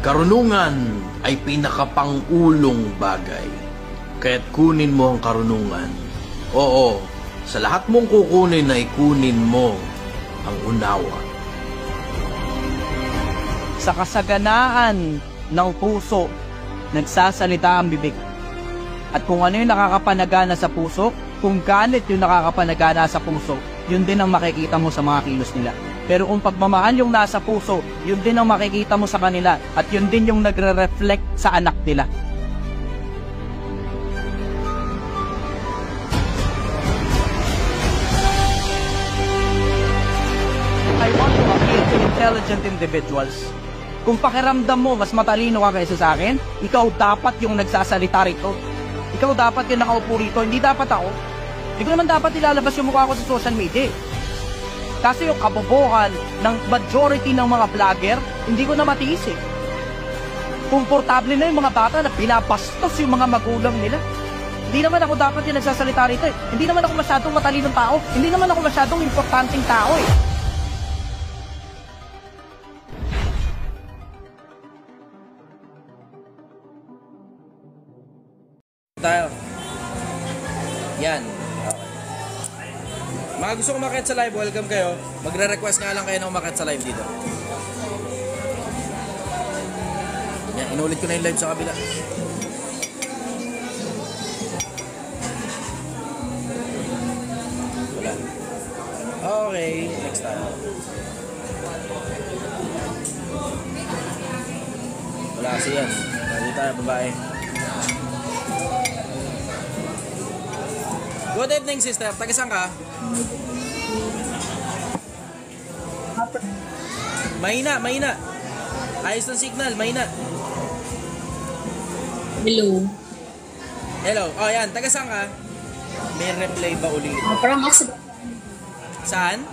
Karunungan ay pinakapangulong bagay. Kaya't kunin mo ang karunungan. Oo, sa lahat mong kukunin ay kunin mo ang unawa. Sa kasaganaan ng puso, nagsasalita ang bibig. At kung ano yung nakakapanagana sa puso, kung galit yung nakakapanagana sa puso, yun din ang makikita mo sa mga kilos nila. Pero kung pagmamahal yung nasa puso, yun din ang makikita mo sa kanila at yun din yung nagre-reflect sa anak nila. I want to appeal to intelligent individuals. Kung pakiramdam mo mas matalino ka kaysa sa akin, ikaw dapat yung nagsasalita rito. Ikaw dapat yung nakaupo rito, hindi dapat ako. Hindi ko naman dapat ilalabas yung mukha ko sa social media. Kasi yung kabobohan ng majority ng mga vlogger, hindi ko na matiis eh. Komportable na yung mga bata na pinapastos yung mga magulang nila. Hindi naman ako dapat yung nagsasalita rito eh. Hindi naman ako masyadong matalinong tao. Hindi naman ako masyadong importanteng tao eh. Tayo. Yan. Mga gusto umakyat sa live, welcome kayo. Magre-request nga lang kayo na umakyat sa live dito. Yan, inulit ko na yung live sa kabila. Wala. Okay, next time. Wala kasi yan. Dito tayo, babae. Good evening, sister. Taga-saan ka? Mahina. Ayos ng signal, mahina. Hello. Oh, yan. Taga-saan ka? May replay ba ulit? From Occidental. Saan?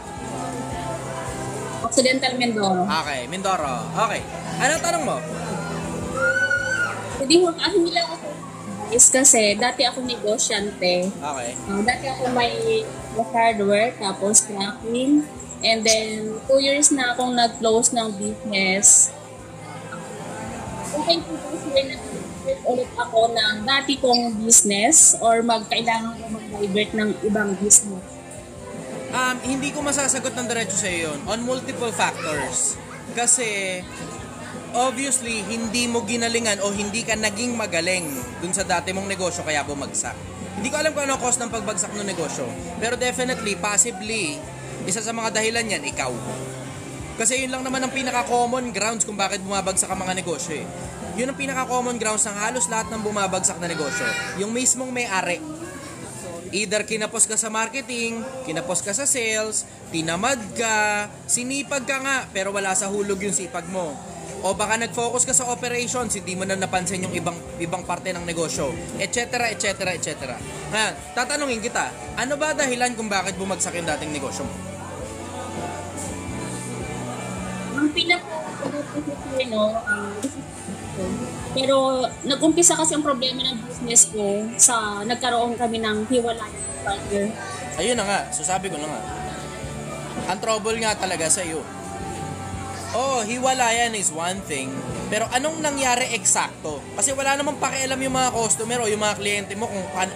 Occidental Mindoro. Okay, Mindoro. Okay. Ano tanong mo? Hindi lang ako is kasi dati ako negosyante. Okay. Dati ako may hardware, tapos crafting. And then, 2 years na akong nag-close ng business. Okay, ulit ako ng dati kong business or kailangan ko mag-divert ng ibang business. Hindi ko masasagot ng diretso sa iyo yun. On multiple factors. Kasi, obviously, hindi mo ginalingan o hindi ka naging magaling dun sa dati mong negosyo kaya bumagsak. Hindi ko alam kung ano cause ng pagbagsak ng negosyo. Pero definitely, possibly, isa sa mga dahilan yan, ikaw. Kasi yun lang naman ang pinaka-common grounds kung bakit bumabagsak ang mga negosyo eh. Yun ang pinaka-common grounds ng halos lahat ng bumabagsak na negosyo. Yung mismong may-ari. Either kinapos ka sa marketing, kinapos ka sa sales, tinamad ka, sinipag ka nga, pero wala sa hulog yung sipag mo. O baka nag-focus ka sa operations, hindi mo na napansin yung ibang parte ng negosyo, etc. Ngayon, tatanungin kita, ano ba dahilan kung bakit bumagsak yung dating negosyo mo? Ang pero nag-umpisa kasi ang problema ng business ko sa nagkaroon kami ng hiwalayan ng partner. Ayun na nga, so sabi ko na nga. Ang trouble nga talaga sa iyo. Oh, hiwalayan is one thing. Pero anong nangyari eksakto? Kasi wala namang pakialam yung mga customer o yung mga kliyente mo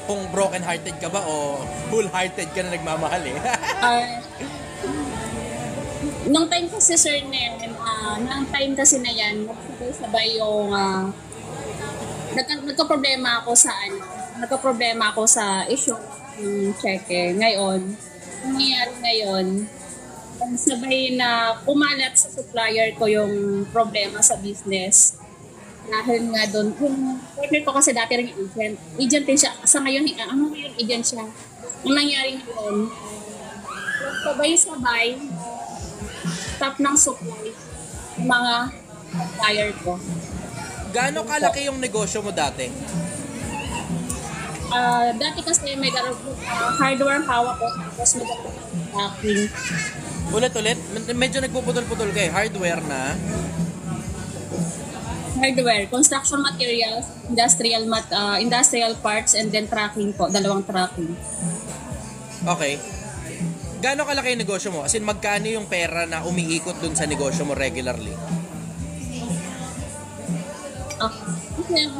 kung broken-hearted ka ba o whole-hearted ka na nagmamahal eh. Nung time kasi sir na yan, sabay yung nagka-problema ako sa issue ng cheque. Ngayon, nangyayari ngayon, sabay na kumalat sa supplier ko yung problema sa business. Dahil nga doon, yung partner ko kasi dati rin agent. Agent din siya. Sa ngayon, agent siya. Ang nangyari ngayon, sabay-sabay, stop ng supply mga supplier ko. Gaano kalaki yung negosyo mo dati? Dati kasi may hardware hawak ko, tapos may packing. Ulit. Medyo nagpuputol-putol kayo. Hardware na? Hardware, construction materials, industrial parts, and then tracking po. 2 tracking. Okay. Gaano kalaki yung negosyo mo? As in, magkano yung pera na umiikot dun sa negosyo mo regularly? Kasi ako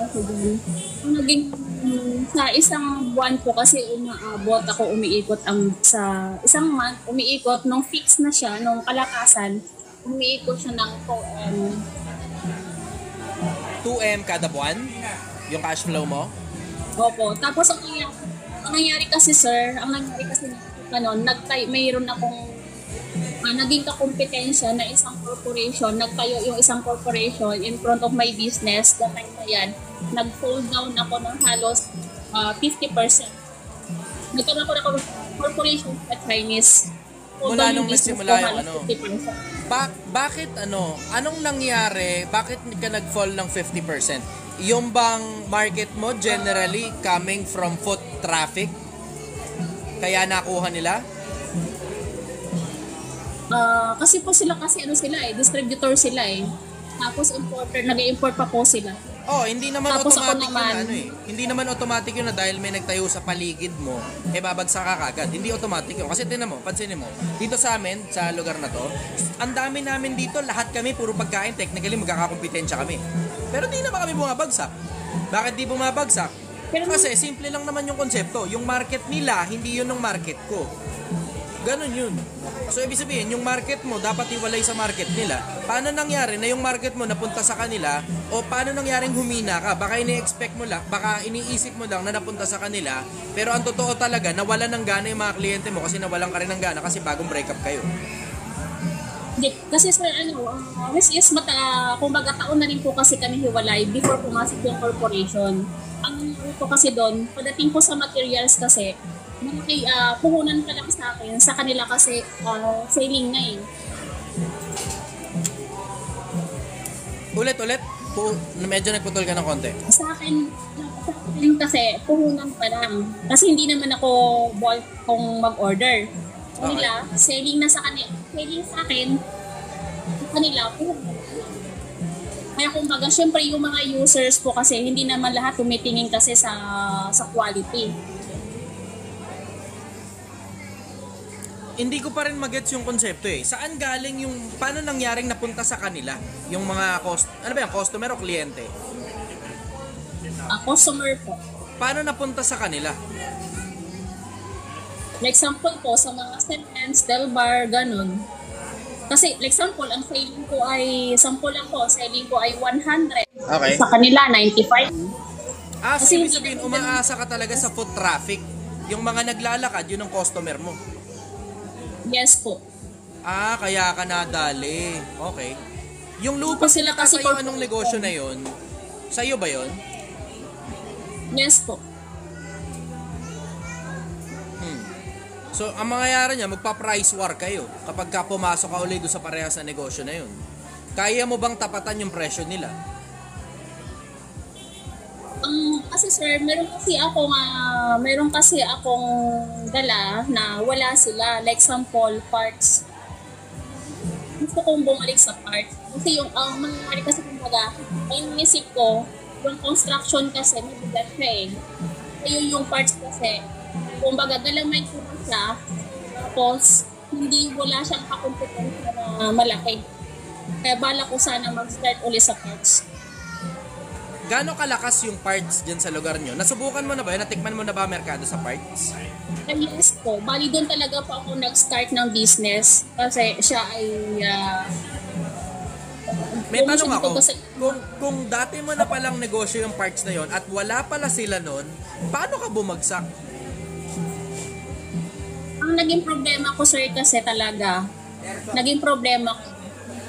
ako dun. Ang naging sa isang buwan po kasi umaabot ako umiikot sa isang month, umiikot nung fix na siya, nung kalakasan, umiikot siya ng 2M kada buwan? Yung cash flow mo? Opo. Tapos ang nangyari kasi sir, mayroon akong naging kakompetensya na isang corporation, nagtayo yung isang corporation in front of my business, that time na yan, nag-fold down ako ng halos 50%. Nagkaroon ako ng corporation sa Chinese. Mula nung nagsimula yung ano? 50%. Bakit ano? Anong nangyari? Bakit ka nag-fall ng 50%? Yung bang market mo generally coming from foot traffic? Kaya nakuha nila? Kasi po sila distributor sila eh. Tapos importer, nag-import pa po sila. Oh, hindi naman Tapos automatic ako naman, yun ano eh. Hindi naman automatic yun na dahil may nagtayo sa paligid mo, babagsak ka kagad. Hindi automatic yun. Kasi tinan mo, pansinin mo, dito sa amin, sa lugar na to, ang dami namin dito, lahat kami, puro pagkain, technically magkakakompetensya kami. Pero di naman kami bumabagsak. Bakit di bumabagsak? Kasi simple lang naman yung konsepto. Yung market nila, hindi yun yung market ko. Ganon yun. So, ibig sabihin, yung market mo dapat iwalay sa market nila. Paano nangyari na yung market mo napunta sa kanila o paano nangyaring humina ka? Baka ini-expect mo lang, baka iniisip mo lang na napunta sa kanila pero ang totoo talaga, nawalan ng gana yung mga kliyente mo kasi nawalan ka rin ng gana kasi bagong breakup kayo. Kasi sir, kumbaga taon na rin po kasi kami hiwalay before pumasok yung corporation. Ang po kasi doon, pagdating po sa materials kasi, malaki puhunan ka lang sa akin, sa kanila kasi selling na eh. Ulit. Medyo nagputol ka ng konti. Sa akin kasi puhunan pa lang. Kasi hindi naman ako bulk kung mag-order. Kanila, selling na sa kanila. Selling sa akin, kanila, puhunan. Kaya kumbaga, syempre yung mga users po kasi hindi naman lahat tumitingin kasi sa quality. Hindi ko pa rin magets yung konsepto eh. Saan galing yung, paano nangyaring napunta sa kanila? Yung mga, customer o kliyente? Customer po. Paano napunta sa kanila? Like example po, sa mga Stevens, Del Bar, ganun. Kasi, like example, ang selling ko ay 100. Okay. Sa kanila, 95. So ibig sabihin, umaasa ka talaga sa foot traffic. Yung mga naglalakad, yun ang customer mo. Yes po. Kaya ka nadali. Okay. Yung lupa Sila kasi sa'yo, anong negosyo na yun? Sa'yo ba yun? Yes po. So, ang mangyayari niya, magpa-price war kayo kapag ka pumasok ka ulit doon sa parehas na negosyo na yun. Kaya mo bang tapatan yung presyo nila? Kasi sir, meron kasi akong dala na wala sila. Like sample parts. Gusto kong bumalik sa parts. Kasi yung mangyayari kasi kumbaga, ang inisip ko, yung construction kasi mabigat siya eh. Kaya yung parts kasi, kumbaga galamay ko na siya, tapos wala siyang kakompetensya na malaki. Kaya bala ko sana mag-start ulit sa parts. Gaano kalakas yung parts dyan sa lugar nyo? Nasubukan mo na ba yun? Natikman mo na ba merkado sa parts? Yes po. Bali doon talaga po ako nag-start ng business. Kasi siya ay... May tanong ako. Kung dati mo na palang negosyo yung parts na yon at wala pala sila nun, paano ka bumagsak? Ang naging problema ko sir kasi talaga,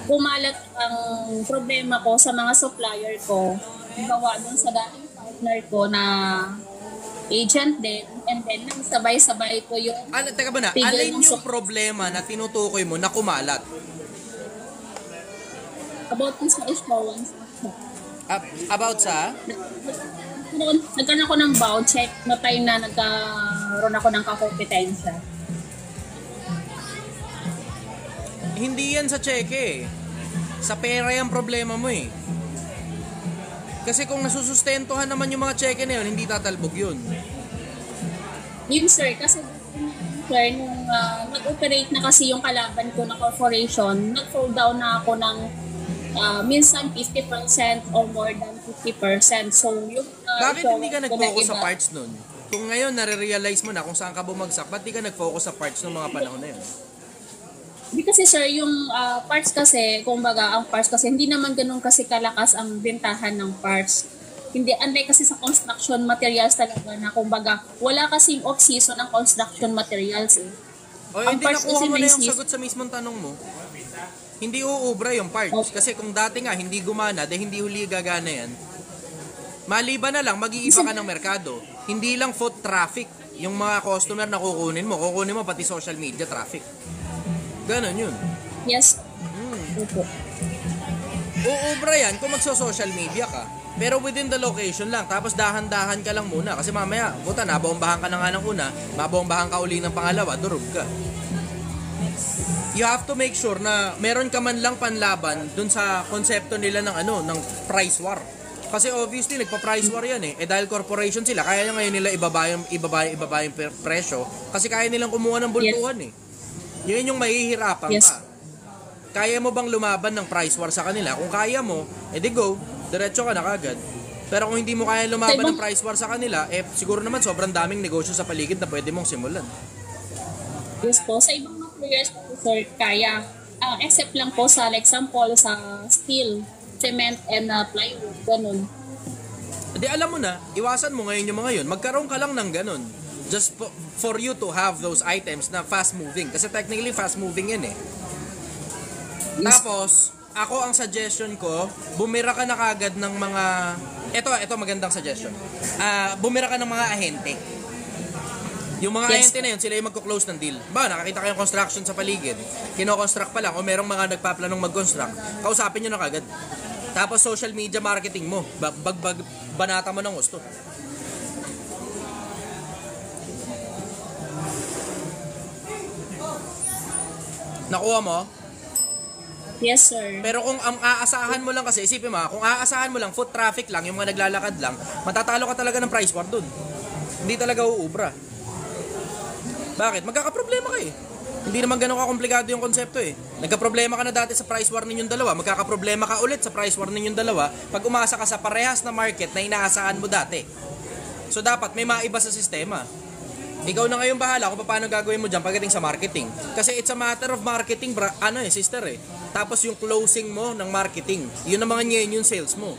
kumalat ang problema ko sa mga supplier ko. Gawa dun sa dating partner ko na agent din, and then sabay-sabay ko yung Teka ba na, alin yung problema na tinutukoy mo na kumalat? about this insurance. About sa? Nagkaroon ako ng bow check na time na nagkaroon ako ng kakompetensya. Hindi yan sa cheque eh. Sa pera yung problema mo eh. Kasi kung nasusustentuhan naman yung mga cheque na yun, hindi tatalbog yun. Yun sir, kasi sir, nung nag-operate na kasi yung kalaban ko na corporation, nag-fall down na ako ng minsan 50% or more than 50%. So, yung... Bakit hindi ka nag-focus sa iba. parts nun? Kung ngayon nare-realize mo na kung saan ka bumagsak, ba't di ka nag-focus sa parts ng mga panahon na yun? Hindi kasi sir, yung parts kasi, kumbaga, ang parts kasi, hindi naman ganun kasi kalakas ang bentahan ng parts. Hindi, unlike kasi sa construction materials talaga na, kumbaga, wala kasing off-season ang construction materials eh. O Ang hindi parts nakuha kasi mo may na yung season. sagot sa mismong tanong mo. Hindi uubra yung parts. Kasi kung dati nga hindi gumana, dahil hindi huli gagana yan, maliban na lang, mag-iiba ka ng merkado. Hindi lang foot traffic yung mga customer na kukunin mo pati social media traffic. Ganon yun. Yes. Opo. Uubra yan kung magso-social media ka. Pero within the location lang. Tapos dahan-dahan ka lang muna. Kasi mamaya, puta, nabombahan ka na nga ng una, mabombahan ka uli ng pangalawa, durog ka. You have to make sure na meron ka man lang panlaban dun sa konsepto nila ng ng price war. Kasi obviously nagpa-price war yan eh. Dahil corporation sila, kaya ngayon nila ibaba yung presyo kasi kaya nilang kumuha ng bultuhan eh. Yun yung mahihirapan ka. Kaya mo bang lumaban ng price war sa kanila? Kung kaya mo, edi go, diretso ka na kagad. Pero kung hindi mo kaya lumaban ng price war sa kanila, siguro naman sobrang daming negosyo sa paligid na pwede mong simulan. Yes po. Sa ibang materials po, sir, kaya. Except lang po sa, like, example, sa steel, cement, and plywood, ganun. Di alam mo na, iwasan mo ngayon yung mga yun. Magkaroon ka lang ng ganun. Just for you to have those items na fast moving. Kasi technically fast moving yan eh. Yes. Tapos, ako ang suggestion ko, bumira ka na kagad ng mga... Ito magandang suggestion. Bumira ka ng mga ahente. Yung mga ahente na yun, sila yung magko-close ng deal. Nakakita kayong construction sa paligid, kino-construct pa lang, o merong mga nagpaplanong mag-construct, kausapin nyo na kagad. Tapos social media marketing mo, banata mo ng gusto. Nakuha mo? Yes, sir. Pero kung ang aasahan mo lang kasi, isipin mo, kung aasahan mo lang, foot traffic lang, yung mga naglalakad lang, matatalo ka talaga ng price war dun. Hindi talaga uubra. Bakit? Magkakaproblema ka eh. Hindi naman ganun ka-komplikado yung konsepto eh. Nagka-problema ka na dati sa price war ninyong dalawa, magkakaproblema ka ulit sa price war ninyong dalawa pag umasa ka sa parehas na market na inaasahan mo dati. So dapat may maiba sa sistema. Ikaw na ngayon bahala kung paano gagawin mo dyan pagdating sa marketing. Kasi it's a matter of marketing, sister eh. Tapos yung closing mo ng marketing, yun naman ngayon yung sales mo.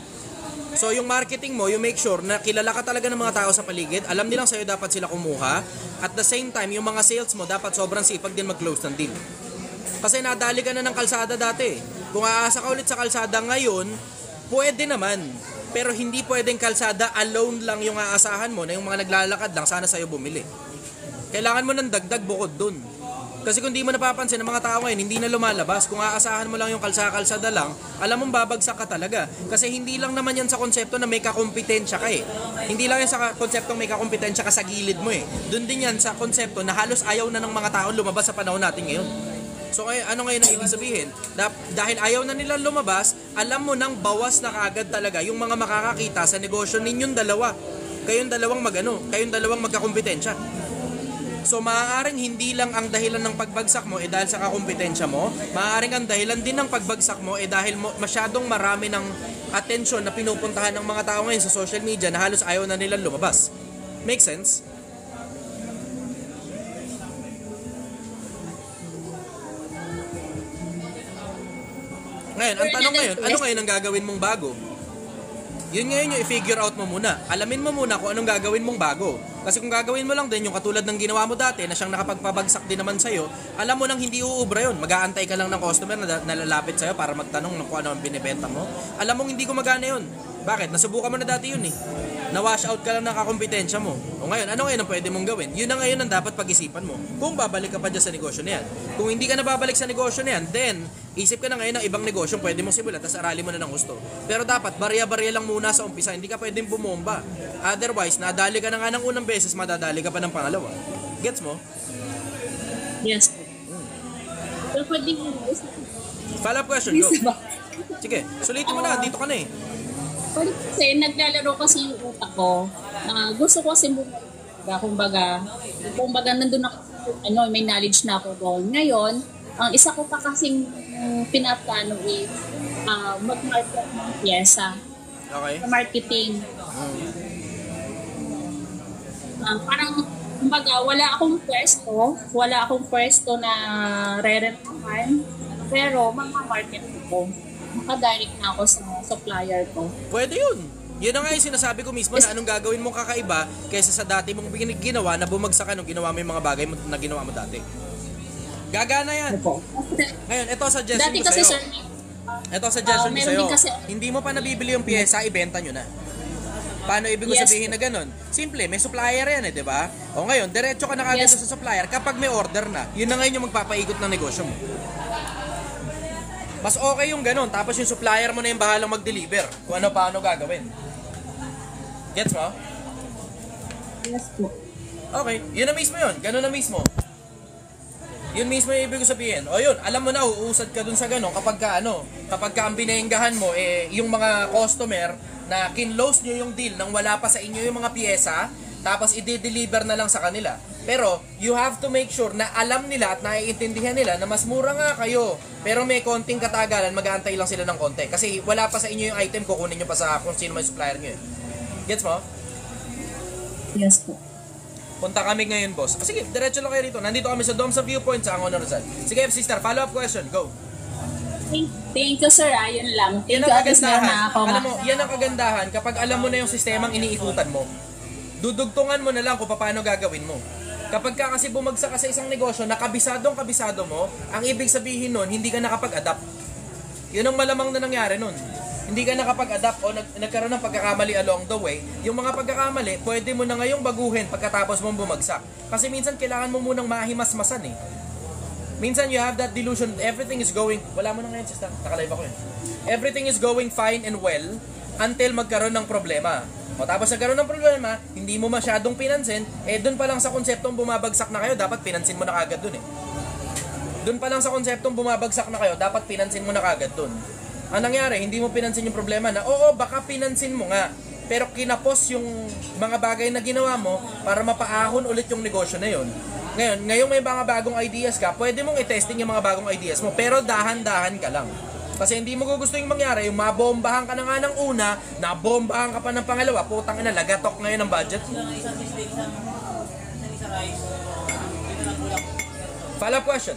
So yung marketing mo, you make sure na kilala ka talaga ng mga tao sa paligid, alam nilang sa'yo dapat sila kumuha, at the same time, yung mga sales mo dapat sobrang sipag din mag-close ng deal. Kasi nadali ka na ng kalsada dati. Kung aasa ka ulit sa kalsada ngayon, pwede naman. Pero hindi pwedeng kalsada alone lang yung aasahan mo na yung mga naglalakad lang sana sa'yo bumili. Kailangan mo ng dagdag bukod dun. Kasi kung di mo napapansin ng mga tao ngayon, hindi na lumalabas. Kung aasahan mo lang yung kalsada lang, alam mong babagsak ka talaga. Kasi hindi lang naman yan sa konsepto na may kakompetensya ka eh. Hindi lang yan sa konseptong may kakompetensya ka sa gilid mo eh. Doon din yan sa konsepto na halos ayaw na ng mga tao lumabas sa panahon natin ngayon. So ano ngayon ang ibig sabihin? Dahil ayaw na nilang lumabas, alam mo nang bawas na kaagad talaga yung mga makakakita sa negosyo ninyong dalawa. Kayong dalawang kayong dalawang magkakompetensya. So maaaring hindi lang ang dahilan ng pagbagsak mo dahil sa kakompetensya mo, maaaring ang dahilan din ng pagbagsak mo dahil masyadong marami ng atensyon na pinupuntahan ng mga tao ngayon sa social media na halos ayaw na nilang lumabas. Make sense? Ngayon, ang tanong ngayon, ano ngayon ang gagawin mong bago? Yun ngayon yung i-figure out mo muna. Alamin mo muna kung anong gagawin mong bago. Kasi kung gagawin mo lang din yung katulad ng ginawa mo dati na siyang nakapagpabagsak din naman sa'yo, alam mo nang hindi uubra yun. Mag-aantay ka lang ng customer na nalalapit sa'yo para magtanong ng kung ano ang binibenta mo. Alam mong hindi gumagana yun. Bakit? Nasubukan mo na dati yun eh. Na-wash out ka lang ng kakompetensya mo. O ngayon, ano ngayon ang pwede mong gawin? Yun na ngayon ang dapat pag-isipan mo. Kung babalik ka pa dyan sa negosyo na yan. Kung hindi ka na babalik sa negosyo na yan, then, isip ka na ngayon ng ibang negosyo pwede mong simulan, tapos aralin mo na ng gusto. Pero dapat, barya-barya lang muna sa umpisa. Hindi ka pwedeng bumomba. Otherwise, nadali ka na nga ng unang beses, madadali ka pa ng pangalawa. Gets mo? Yes. Pero pwede mo Follow-up question, go. Sige, sulitin mo na. Dito ka na eh. Kasi naglalaro kasi yung utak ko. Gusto ko kasi kumbaga nandun ako, may knowledge na ako doon. Ngayon, ang isa ko pa kasing pinaplano is mag-market ng pyesa. Okay. Sa marketing. Parang, kumbaga, wala akong pwesto na re-rentahan, pero mag-market ko. Maka-direct na ako sa supplier ko. Pwede yun. Yun na nga yung sinasabi ko mismo na anong gagawin mong kakaiba kaysa sa dati mong ginawa na bumagsak ka nung ginawa mo yung mga bagay na ginawa mo dati. Gagana yan. Opo. Ngayon, ito suggestion Dati ko kasi, sa'yo. sir, Ito suggestion ko meron sa'yo. din kasi, Hindi mo pa nabibili yung pyesa, ibenta nyo na. Paano ibig ko Yes. sabihin na ganun? Simple, may supplier yan di ba? O ngayon, diretso ka na kagad Yes. sa supplier kapag may order na. Yun na ngayon yung magpapaikot ng negosyo mo. Mas okay yung ganun, tapos yung supplier mo na yung bahalang mag-deliver. Kung ano paano gagawin. Gets mo? yes po. Okay, yun na mismo yun. Ganun na mismo. Yun mismo yung ibig ko sabihin. O yun, alam mo na, uusad ka dun sa ganun kapag ka ang binenggahan mo, yung mga customer na kinlose nyo yung deal nang wala pa sa inyo yung mga pyesa, tapos i-deliver na lang sa kanila. Pero, you have to make sure na alam nila at naiintindihan nila na mas mura nga kayo. Pero may konting katagalan, mag-aantay lang sila ng konti. Kasi wala pa sa inyo yung item, kukunin nyo pa sa kung sino may supplier nyo. Gets mo? Yes po. Punta kami ngayon, boss. Sige, diretso lang kayo rito. Nandito kami sa Dome sa Viewpoint sa Angono Rizal. Sige, sister, follow-up question. Go. Thank you, sir. Ayun lang. Yan Thank you, ang at least meron kagandahan. na ako. Alam mo, yan ang kagandahan kapag alam mo na yung sistemang iniikutan mo. Dudugtungan mo na lang kung paano gagawin mo. Kapag ka kasi bumagsak ka sa isang negosyo na kabisado mo, ang ibig sabihin nun, hindi ka nakapag-adapt. Yun ang malamang na nangyari nun. Hindi ka nakapag-adapt o nagkaroon ng pagkakamali along the way. Yung mga pagkakamali, pwede mo na ngayong baguhin pagkatapos mong bumagsak. Kasi minsan kailangan mo munang mahimas-masan eh. Minsan you have that delusion, everything is going, wala mo na ngayon sister, nakalive ako yun. Everything is going fine and well until magkaroon ng problema. O tapos nagkaroon ng problema, hindi mo masyadong pinansin, dun pa lang sa konseptong bumabagsak na kayo, dapat pinansin mo na kagad dun eh. Dun pa lang sa konseptong bumabagsak na kayo, dapat pinansin mo na kagad dun. Ang nangyari, hindi mo pinansin yung problema na, oo, baka pinansin mo nga, pero kinapos yung mga bagay na ginawa mo para mapaahon ulit yung negosyo na yun. Ngayon may mga bagong ideas ka, pwede mong i-testing yung mga bagong ideas mo, pero dahan-dahan ka lang. Kasi hindi mo gusto yung mangyari, yung mabombahan ka na nga ng una, nabombahan ka pa ng pangalawa, putang ina, lagatok ngayon ang budget mo. Follow-up question.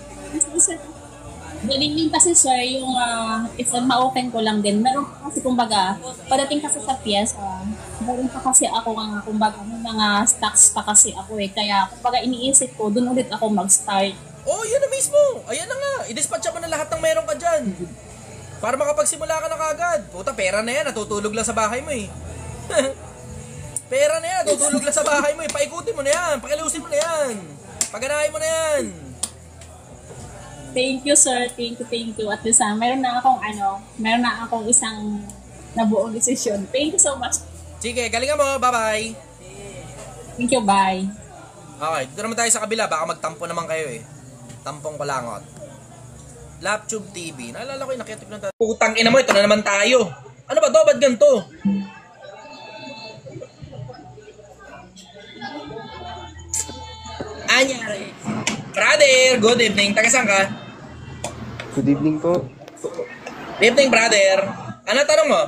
Ganun kasi, sir, yung if ma-open ko lang din, meron pa kasi kumbaga, padating kasi sa pyesa, meron pa kasi ako kumbaga, may mga stocks pa kasi ako kaya kumbaga iniisip ko, dun ulit ako mag-start. Oh, yun na mismo. Ayan na nga. I-dispatcha mo na lahat ng meron ka dyan. Para makapagsimula ka na kagad. Puta, pera na yan. Natutulog lang sa bahay mo eh. Pera na yan. Natutulog lang sa bahay mo eh. Paikutin mo na yan. Pakilusin mo na yan. Paganahin mo na yan. Thank you, sir. Thank you. At least, meron na akong isang nabuong desisyon. Thank you so much. Sige, galingan mo. Bye-bye. Thank you, bye. Okay, dito naman tayo sa kabila. Baka magtampo naman kayo eh. Tampong kulangot. Laptube TV. Naalala ko yung nakitip ng putang ina mo. Ito na naman tayo. Ano ba to? Ba't ganito? Anyari. Brother, good evening. Taga saan ka? Good evening po. Good evening, brother. Ano tanong mo?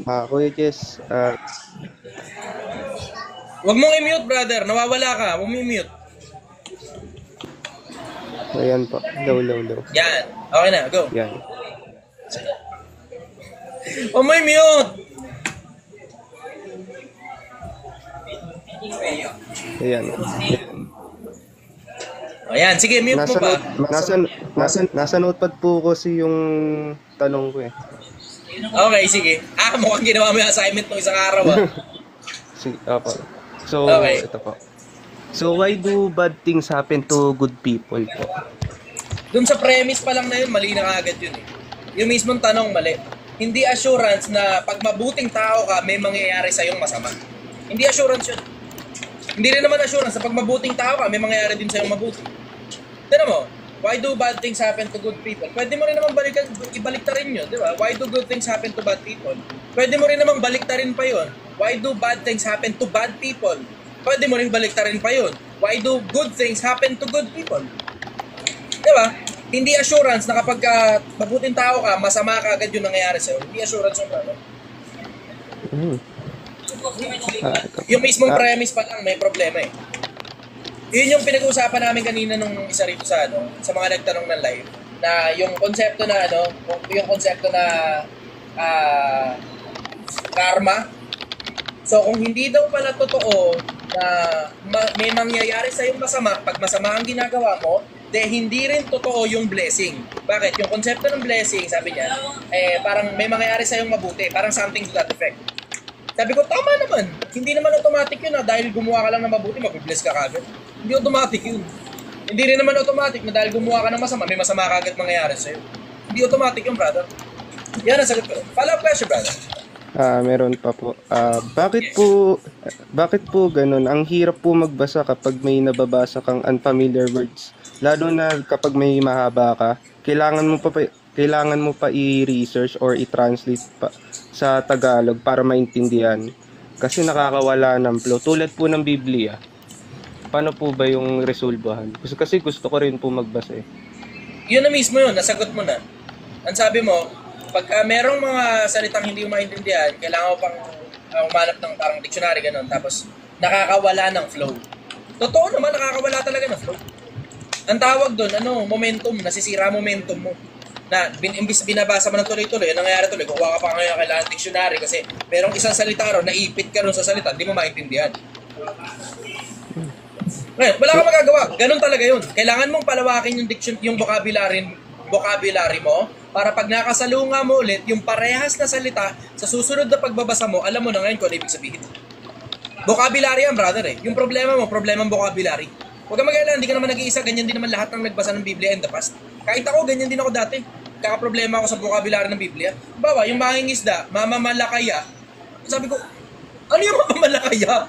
Kuya Jess, Huwag mong i-mute, brother. Nawawala ka. Huwag mong i-mute. ayan po. Low. Yan. Okay na. Go. Yan. Huwag mong i-mute. Ayan. Ayan. Sige, mute mo pa. Nasa notepad po kasi yung tanong ko eh. Okay, sige. Mukhang ginawa mo yung assignment ng isang araw Sige, opo. So, Okay. ito po. So, why do bad things happen to good people po? Dun sa premise pa lang na yun, mali na agad yun eh. Yung mismong tanong, mali. Hindi assurance na pag mabuting tao ka, may mangyayari sa'yong masama. Hindi assurance yun. Hindi rin naman assurance na pag mabuting tao ka, may mangyayari din sa'yong mabuti. Tignan mo, why do bad things happen to good people? Pwede mo rin naman ibalik ta rin yun, di ba? Why do good things happen to bad people? Pwede mo rin naman balik ta rin pa yun. Why do bad things happen to bad people? pwede mo rin baliktarin pa yun. Why do good things happen to good people? Diba? Hindi assurance na kapag mabuting tao ka, masama ka agad yung nangyayari sa'yo. Hindi assurance yung ano. Yung mismong premise pa lang, may problema eh. Yun yung pinag-uusapan namin kanina nung isa rito sa mga nagtanong ng live, na yung konsepto na karma. So kung hindi daw pala totoo na may mangyayari sa yung masama pag masama ang ginagawa mo, hindi rin totoo yung blessing. Bakit? Yung konsepto ng blessing, sabi niya, parang may mangyayari sa yung mabuti, parang something to that effect. Sabi ko, tama naman. Hindi naman automatic yun na dahil gumawa ka lang ng mabuti, mag-bless ka kagad. Hindi automatic yun. Hindi rin naman automatic na dahil gumawa ka ng masama, may masama kagad mangyayari sa'yo. Hindi automatic yun, brother. Yan ang sagot ko. Follow-up question, brother. Meron pa po. Bakit po ganun? Ang hirap po magbasa kapag may nababasa kang unfamiliar words. Lalo na kapag may mahaba ka, kailangan mo pa i-research or i-translate pa sa Tagalog para maintindihan. Kasi nakakawala ng flow. Tulad po ng Biblia. Paano po ba yung resolbahan? Kasi gusto ko rin po magbasa eh. Yun na mismo yun, nasagot mo na. Ang sabi mo, pag merong mga salitang hindi mo maintindihan, kailangan mo pang umanap ng parang dictionary, ganun. Tapos, nakakawala ng flow. Totoo naman, nakakawala talaga ng flow. Ang tawag doon, momentum, nasisira momentum mo. Na imbis binabasa mo ng tuloy-tuloy, ang nangyayari tuloy, kukuha ka pa ngayon kailangan dictionary kasi merong isang salita ron, naipit ka ron sa salita, hindi mo maintindihan. Ngayon, wala ka magagawa. Ganun talaga yun. Kailangan mong palawakin yung vocabulary mo para pag nakasalunga mo ulit, yung parehas na salita, sa susunod na pagbabasa mo, alam mo na ngayon kung ano ibig sabihin. Vocabulary yan, brother eh. Yung problema mo, problema ng vocabulary. Huwag ka mag-alala, hindi ka naman nag-iisa, ganyan din naman lahat ng nagbasa ng Biblia in the past. Kahit ako, ganyan din ako dati. Kakaproblema ako sa vocabulary ng Biblia. Bawa, yung mangingisda, mamamalakaya. Sabi ko, ano yung mamamalakaya?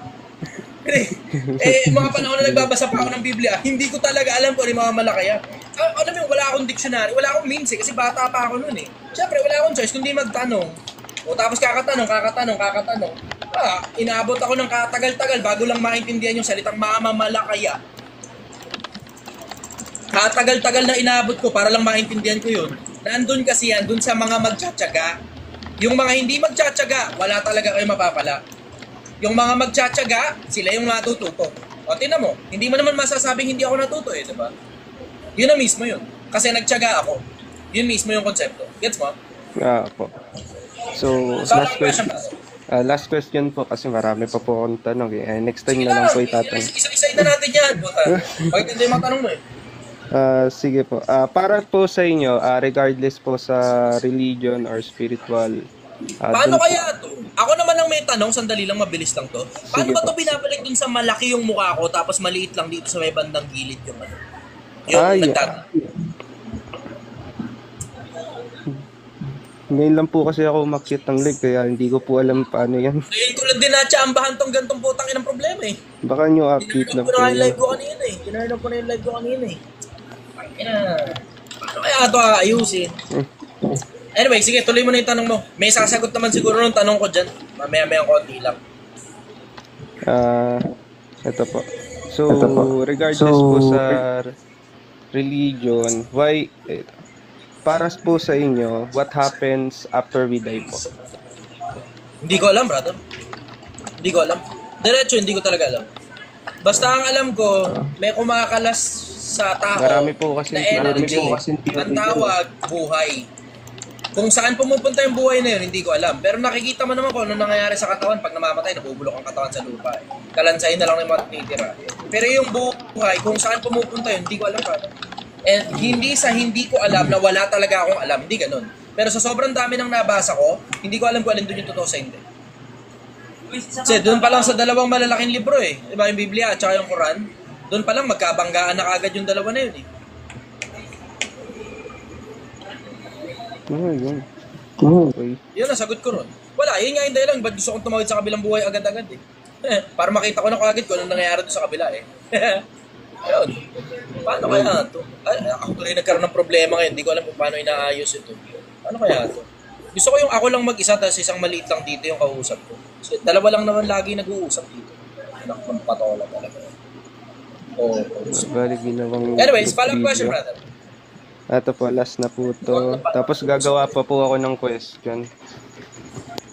Mga panahon na nagbabasa pa ako ng Biblia, hindi ko talaga alam kung ano yung mamamalakaya. Alam mo, wala akong dictionary, wala akong means eh, kasi bata pa ako noon eh. Siyempre, wala akong choice kundi magtanong. O tapos kakatanong. Inaabot ako ng katagal-tagal bago lang maintindihan yung salitang mamamalakaya. Katagal-tagal na inaabot ko para lang maintindihan ko yun. Nandun kasi yan, dun sa mga magtsatsaga. Yung mga hindi magtsatsaga, wala talaga kayo mapapala. Yung mga magtsatsaga, sila yung matututo. O, tinan mo, hindi mo naman masasabing hindi ako natuto eh, diba? Yun na mismo yun. Kasi nagtsaga ako. Yun mismo yung konsepto. Gets mo? Po. So, last question po kasi marami pa po akong tanong eh. Next time na lang po itatanong. Isa-isa na natin yan. Bakit hindi yung matanong mo eh? Sige po. Para po sa inyo, regardless po sa religion or spiritual. Paano kaya to? Ako naman ang may tanong, sandali lang, mabilis lang to. Paano ba to binabalik dun sa malaki yung mukha ko tapos maliit lang dito sa may bandang gilid yung ano? Ngayon lang po kasi ako umakyat ng leg kaya hindi ko po alam paano yan. Ngayon ko lang din natsambahan tong gantong putang inang problema eh. Baka nyo update lang po. Kinarap ko na yung live ko kanina eh. Paano kaya ito aayusin? Anyway, sige, tuloy mo na yung tanong mo. May sasagot naman siguro ng tanong ko dyan. Mamaya-maya konti lang. Ito po. So, regardless po sa religion, para po sa inyo, what happens after we die po? Hindi ko alam, brother. Hindi ko alam. Diretso, hindi ko talaga alam. Basta ang alam ko, may kumakalas sa tao marami po kasi na energy. Ang tawag, buhay. Kung saan pumupunta yung buhay na yun, hindi ko alam. Pero nakikita mo naman kung ano nangyayari sa katawan pag namamatay, nabubulok ang katawan sa lupa. Kalansayin na lang ng mga tinitira. Pero yung buhay, kung saan pumupunta yun, hindi ko alam pa. And hindi ko alam na wala talaga akong alam. Hindi ganun. Pero sa sobrang dami ng nabasa ko, hindi ko alam kung alin doon yung totoo sa hindi. Kasi doon pa lang sa dalawang malalaking libro eh. Diba yung Biblia at saka yung Quran, doon pa lang magkabanggaan na kagad yung dalawa na yun eh. Okay. Yun ang sagot ko ron. Wala, yun nga yung dahilan. Ba't gusto kong tumawid sa kabilang buhay agad-agad eh. Para makita ko na kagad kung anong nangyayari doon sa kabila eh. Ayun. Paano kaya ito? Ako tuloy nagkaroon ng problema ngayon. Hindi ko alam kung paano inaayos ito. Paano kaya ito? Gusto ko yung ako lang mag-isa tapos isang maliit lang dito yung kausap ko. So, dalawa lang naman lagi nag-uusap dito. Anak ng patola talaga. Oh. Bali ginawang Anyways, group follow-up video. question, brother. Ito po, last na po to. Tapos gagawa pa po ako ng question.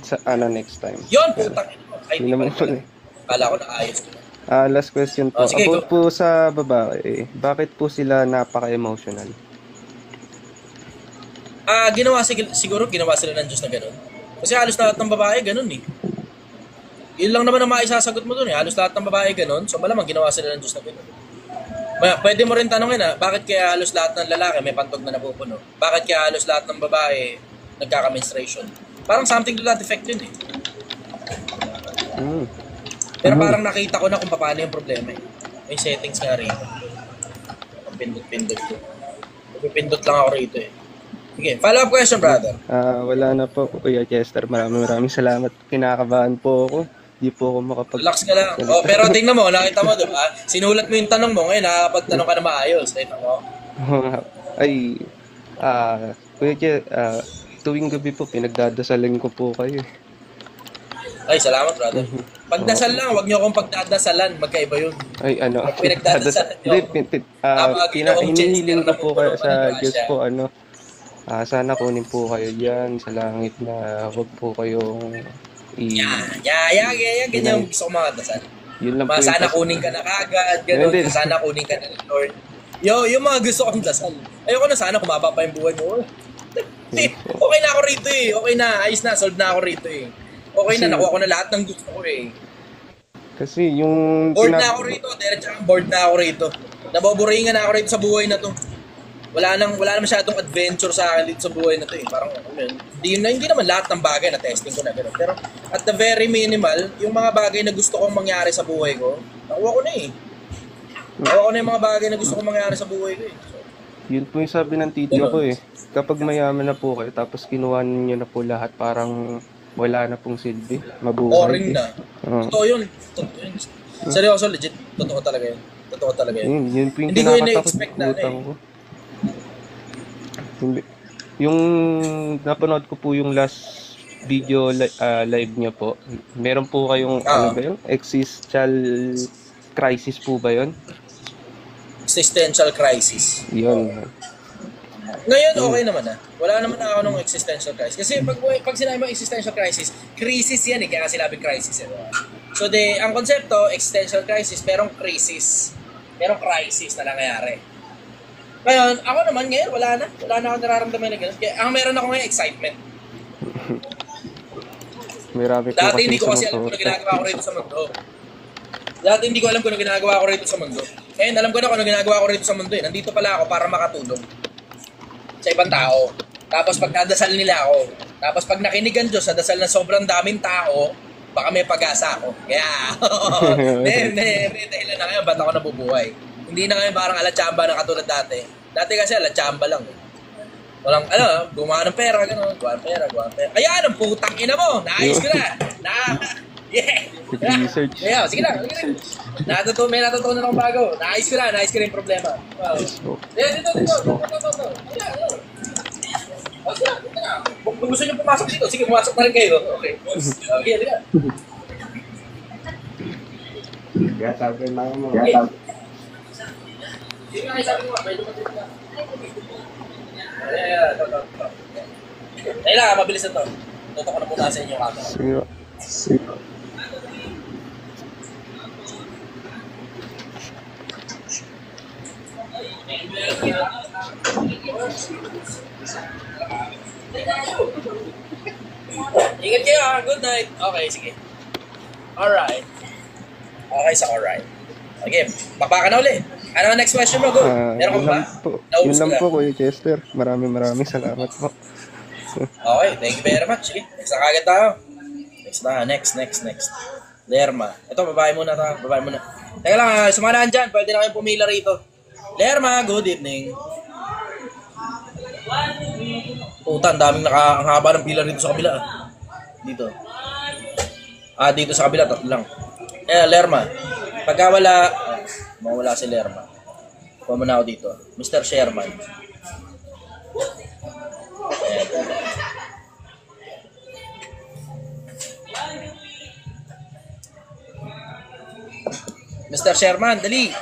Sa next time. Yun, putang ina mo. Ay, Yun naman di po pala. eh. Kala ko na ayos ko na. Last question po. Oh, sige, About go. po sa babae, bakit po sila napaka-emotional? Siguro ginawa sila ng Diyos na gano'n. Kasi halos lahat ng babae gano'n eh. Yun lang naman ang maisasagot mo dun eh. Halos lahat ng babae gano'n. So malamang ginawa sila ng Diyos na gano'n. Pwede mo rin tanongin bakit kaya halos lahat ng lalaki may pantog na napupuno? Bakit kaya halos lahat ng babae nagkaka-menstruation? Parang something to that effect yun eh. Pero parang nakita ko na kung paano yung problema eh. May settings nga rin. Pindot-pindot ko. Pindot lang ako rito eh. Sige, follow-up question, brother. Wala na po, Kuya Chester. Maraming salamat. Kinakabahan po ako. Di po ako makapag... Relax ka lang. Oh, pero tingnan mo, nakita mo, diba? Sinulat mo yung tanong mo, ngayon nakakapagtanong ka na maayos. Ito mo. Ay, Kuya Chester, tuwing gabi po, pinagdadasalan ko po kayo. Ay, salamat, brother. Pagdasal lang, wag niyo akong pagdadasalan. Magkaiba yun. Ay, ano? Pag pinagdadasalan niyo. Hinihiling ko po kayo sa Diyos po, sana kunin po kayo dyan sa langit na huwag po kayong Ganyan yung gusto ko mga dasal. Yun lang po Sana kunin ka na kagad, gano'n. Hindi. Sana kunin ka na ng Lord. Yung mga gusto kong dasal. Ayoko na sana kumaba pa yung buhay mo. Okay na ako rito eh. Okay na, ayos na, solve na ako rito eh. Okay na, nakuha ko na lahat ng gusto ko eh. Kasi yung... Bored na ako rito, diretsang bored na ako rito. Naboboringan na ako rito sa buhay na to. Wala na masyadong adventure sa akin dito sa buhay na to eh. Parang hindi naman lahat ng bagay na testing ko na gano'n. Pero at the very minimal, yung mga bagay na gusto kong mangyari sa buhay ko, nakuha ko na eh. Nakuha ko na yung mga bagay na gusto kong mangyari sa buhay ko eh. So, yun po yung sabi ng tito ko eh. Kapag mayaman na po kayo, tapos kinuha niyo na po lahat, parang wala na pong silbi. Mabuhay. boring na. Totoo yun. Seryoso, legit. Totoo talaga yun. Yun po yung Hindi ko yun kinakatakot na-expect na ko. Yung napanood ko po yung last video live niyo po. Meron po kayong ano ba yun? Existential crisis po ba yun? Existential crisis. Yun. Ngayon, okay naman na. Wala naman ako nung existential crisis. Kasi pag sinabi mo existential crisis yan eh. Kaya sinabing crisis eh. So, ang konsepto, existential crisis, merong crisis. Merong crisis na nangyayari. Ngayon, ako naman ngayon, wala na. Wala na ako nararamdaman na gano'n. Kaya, ang meron ako ngayon, excitement. Marami po Dati hindi ko kasi sa alam kung ano motor. ginagawa ko rito sa mundo. Dati hindi ko alam kung ano ginagawa ko rito sa mundo. Ngayon, alam ko na kung ano ginagawa ko rito sa mundo eh. Nandito pala ako para makatulong sa ibang tao. Tapos pagdadasal nila ako. Tapos pag nakinig ang Diyos sa dasal ng sobrang daming tao, baka may pag-asa ako. Kaya, may dahilan na ngayon, ba't ako nabubuhay? Hindi na ngayon parang alatsamba na katulad dati. Dati kasi alatsamba lang. Walang, gumawa ng pera, gano'n. Gawa ng pera. Ayan, ang putang ina mo! Naayos ko na! Yeah! Research. Yeah, sige na. May natutunan akong bago. Naayos ko na yung problema. Wow. Dito. Kung gusto nyo pumasok dito, sige, pumasok na rin kayo. Okay. Okay, halika. Kaya sabi lang mo. Sige nga, sabi ko nga, medyo matindi ka. Kailangan, mabilis na to. Tutok ko na muna sa inyo yung camera. Sige. Ingat kayo ha. Good night. Okay, sige. Alright. Okay sa alright. Okay, baba ka na uli. Ano ang next question mo? Go. Meron ka ba? Yun lang po, Kuya Chester. Maraming salamat po. Okay, thank you very much. Sige, next na kagad tayo. Next. Lerma. Ito, babae muna. Teka lang, sumanaan dyan. Pwede na kayong pumila rito. Lerma, good evening. Puta, ang haba ng pila rito sa kabila. Dito. Dito sa kabila, tatlo lang. Lerma. Pagka mawala si Lerma. Kuha mo na ako dito. Mr. Sherman. Mr. Sherman, dali.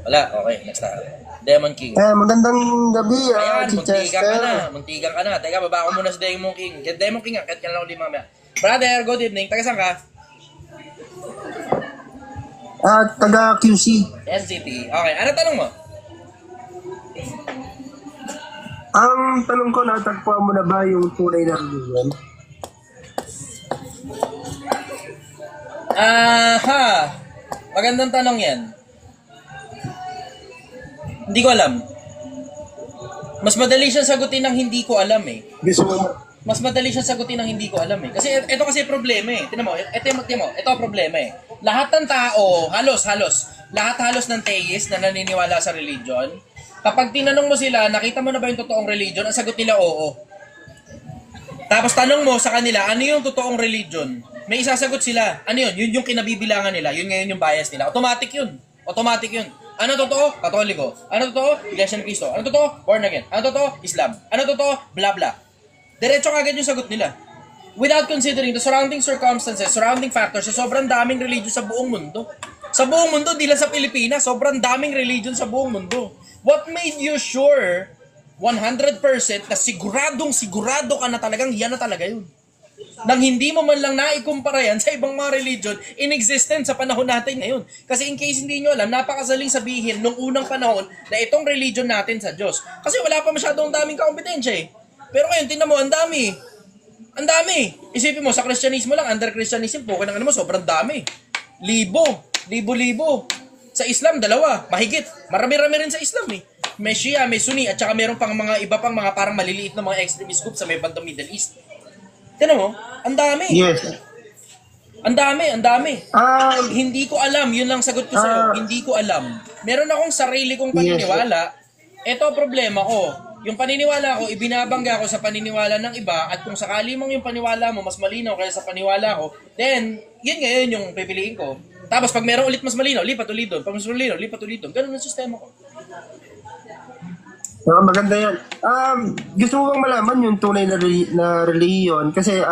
Wala, okay, next na. Demon King. Magandang gabi, Ayan, si Chester. Muntikan ka na. Teka, baba ko muna sa Demon King. Demon King, kahit ka lang ulit mamaya. Brother, good evening. Taga saan ka? Taga QC. NCT. Okay, ano tanong mo? Ang tanong ko, natagpuan mo na ba yung tunay na religion? Aha! Magandang tanong yan. Hindi ko alam. Mas madali siyang sagutin ng hindi ko alam eh. Gusto mo, Mas madali siyang sagutin ng hindi ko alam eh. Kasi ito kasi problema eh. Tingnan mo, ito ang problema eh. Lahat ng tao, lahat ng theist na naniniwala sa religion, kapag tinanong mo sila, nakita mo na ba yung totoong religion? Ang sagot nila, oo. Tapos tanong mo sa kanila, ano yung totoong religion? May isasagot sila. Ano yun? Yun yung kinabibilangan nila. Yun ngayon yung bias nila. Automatic yun. Ano totoo? Katoliko. Ano totoo? Iglesia ni Cristo. Ano totoo? Born again. Ano totoo? Islam. Ano totoo? Blah blah. Diretso kagad yung sagot nila. Without considering the surrounding circumstances, surrounding factors, sa sobrang daming religion sa buong mundo. Sa buong mundo, di lang sa Pilipinas, sobrang daming religion sa buong mundo. What made you sure 100% na sigurado ka na talagang yan na talaga yun? Nang hindi mo man lang naikumpara yan sa ibang mga religion in existence sa panahon natin ngayon. Kasi in case hindi nyo alam, napakasaling sabihin nung unang panahon na itong religion natin sa Diyos. Kasi wala pa masyadong daming kakompetensya eh. Pero ngayon, tingnan mo, ang dami. Ang dami. Isipin mo, sa Kristyanismo lang, under Christianism, po, kaya mo, sobrang dami. Libo. Sa Islam, 2. Mahigit. Marami-rami rin sa Islam eh. May Shia, may Sunni, at saka meron pang mga iba pang mga parang maliliit na mga extremist group sa may bandang Middle East. Tignan mo, ang dami. yes. Ang dami. Hindi ko alam, yun lang sagot ko sa'yo. Hindi ko alam. Meron akong sarili kong paniniwala. Ito problema ko. Yung paniniwala ko, ibinabangga ko sa paniniwala ng iba at kung sakali mong yung paniwala mo mas malinaw kaysa sa paniwala ko, then, yun ngayon yung pipiliin ko. Tapos pag meron ulit mas malinaw, lipat ulit doon. Pag mas malinaw, lipat ulit doon. Ganun ang sistema ko. Maganda yan. Gusto mo bang malaman yung tunay na religion? Kasi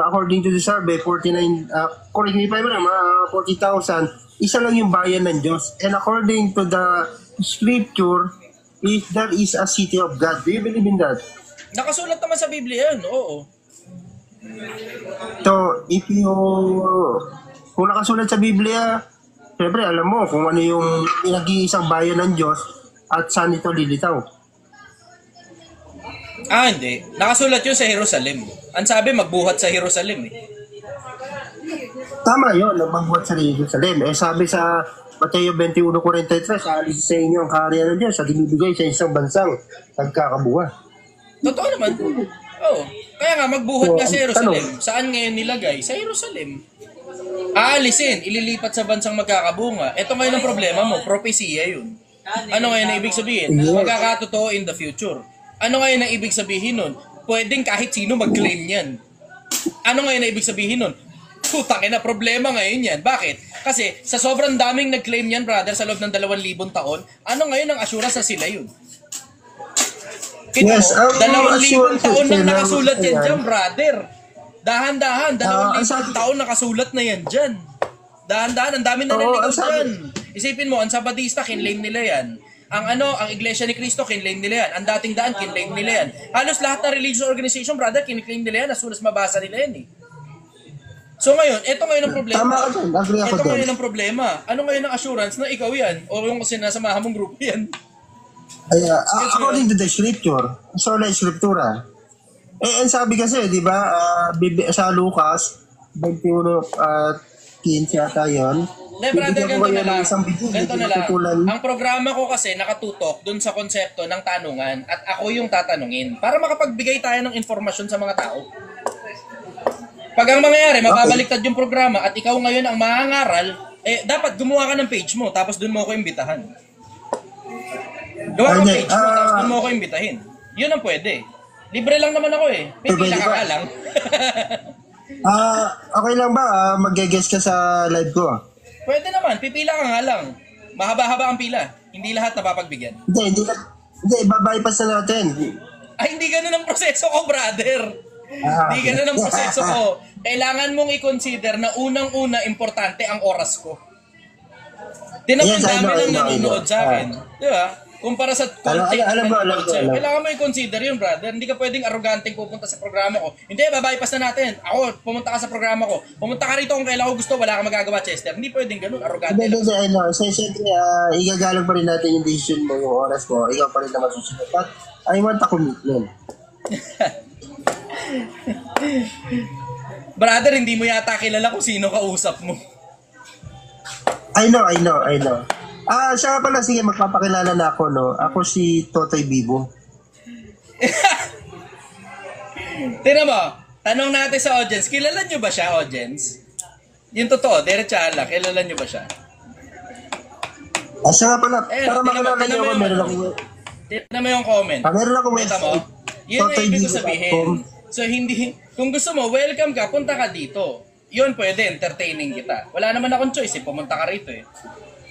according to the survey, 49, correct me if I'm wrong, 40,000, isa lang yung bayan ng Diyos. And according to the scripture, there is a city of God. Do you believe in that? Nakasulat naman sa Biblia yun, oo. So, kung nakasulat sa Biblia, syempre alam mo kung ano yung pinag-iisang bayan ng Diyos at saan ito lilitaw. Hindi. Nakasulat yun sa Jerusalem. Ang sabi, magbuhat sa Jerusalem eh. Tama yun, magbuhat sa Jerusalem. Sabi sa Mateo 21:43, alis sa inyo ang kaharian ng Diyos at ibibigay sa isang bansang nagkakabuha. Totoo naman. Oo. Kaya nga, magbuhat nga sa Jerusalem. Saan ngayon nilagay? Sa Jerusalem. Aalisin, ililipat sa bansang magkakabunga. Ito ngayon ang problema mo, propesya yun. Ano ngayon ang ibig sabihin? Magkakatotoo in the future. Ano ngayon ang ibig sabihin nun? Pwedeng kahit sino mag-claim yan. Ano ngayon ang ibig sabihin nun? Putang ina, problema ngayon yan. Bakit? Kasi sa sobrang daming nag-claim yan, brother, sa loob ng 2,000 taon, ano ngayon ang assurance na sila yun? Yes, 2,000 taon nang nakasulat yan dyan, brother. Dahan-dahan, 2,000 taon nakasulat na yan dyan. Dahan-dahan, ang dami na naligaw dyan. Isipin mo, ang Sabadista, kinlaim nila yan. Ang Iglesia ni Cristo, kinlaim nila yan. Ang Dating Daan, kinlaim nila yan. Halos lahat ng religious organization, brother, kinlaim nila yan as soon as mabasa nila yan eh. So ngayon, ito ngayon ang problema. Tama ka dun, agree ako Ito dun. ngayon ang problema. Ano ngayon ang assurance na ikaw yan? O yung sinasamahan mong grupo yan? According to the scripture, sola scriptura. Ang sabi kasi, di ba, sa Lucas 21:15 yata yun. Brother, ganito na lang. Ganito na lang. Ang programa ko kasi nakatutok dun sa konsepto ng tanungan at ako yung tatanungin para makapagbigay tayo ng informasyon sa mga tao. Pag ang mangyayari, mababaliktad yung programa at ikaw ngayon ang mangangaral, dapat gumawa ka ng page mo tapos dun mo ako imbitahan. Gawa ka ng page mo tapos dun mo ako imbitahin. Yun ang pwede. Libre lang naman ako eh. May pila ka lang. Okay lang ba mag-guest ka sa live ko? Pwede naman. Pipila ka nga lang. Mahaba-haba ang pila. Hindi lahat napapagbigyan. Hindi, babypass na natin. Ay, hindi ganun ang proseso ko, brother. Di ganun ang proseso ko. Kailangan mong i-consider na unang-una importante ang oras ko. Tinan mo Yes, yung I dami know, ng I know. nanonood sa akin. Di ba? Kumpara sa content alam na mo, nanonood sa'yo. alam. Kailangan mo i-consider yun, brother. Hindi ka pwedeng arroganteng pupunta sa programa ko. Hindi, babypass na natin. Ako, pumunta ka sa programa ko. Pumunta ka rito kung kailan ko gusto, wala kang magagawa, Chester. Hindi pwedeng ganun, arrogante. Hindi, ano. So, siyempre, igagalang pa rin natin yung decision mo, yung oras mo. Ikaw pa rin naman susunod. But, I want a commitment. Brother, hindi mo yata kilala kung sino kausap mo. I know. Siya pala, sige, magpapakilala na ako, no? Ako si Totoy Bibo. Tingnan mo, tanong natin sa audience, kilala nyo ba siya, audience? Yung totoo, diretsahan lang, kilala nyo ba siya? Siya nga pala, para makilala tingnan niyo mo ako, yung meron ano. ako. Tignan mo yung comment. Meron ako Kita mo? website. Yun yung ibig ko totoybibo.com. sabihin. So, hindi, kung gusto mo, welcome ka, punta ka dito. Yun pwede, entertaining kita. Wala naman akong choice pumunta ka rito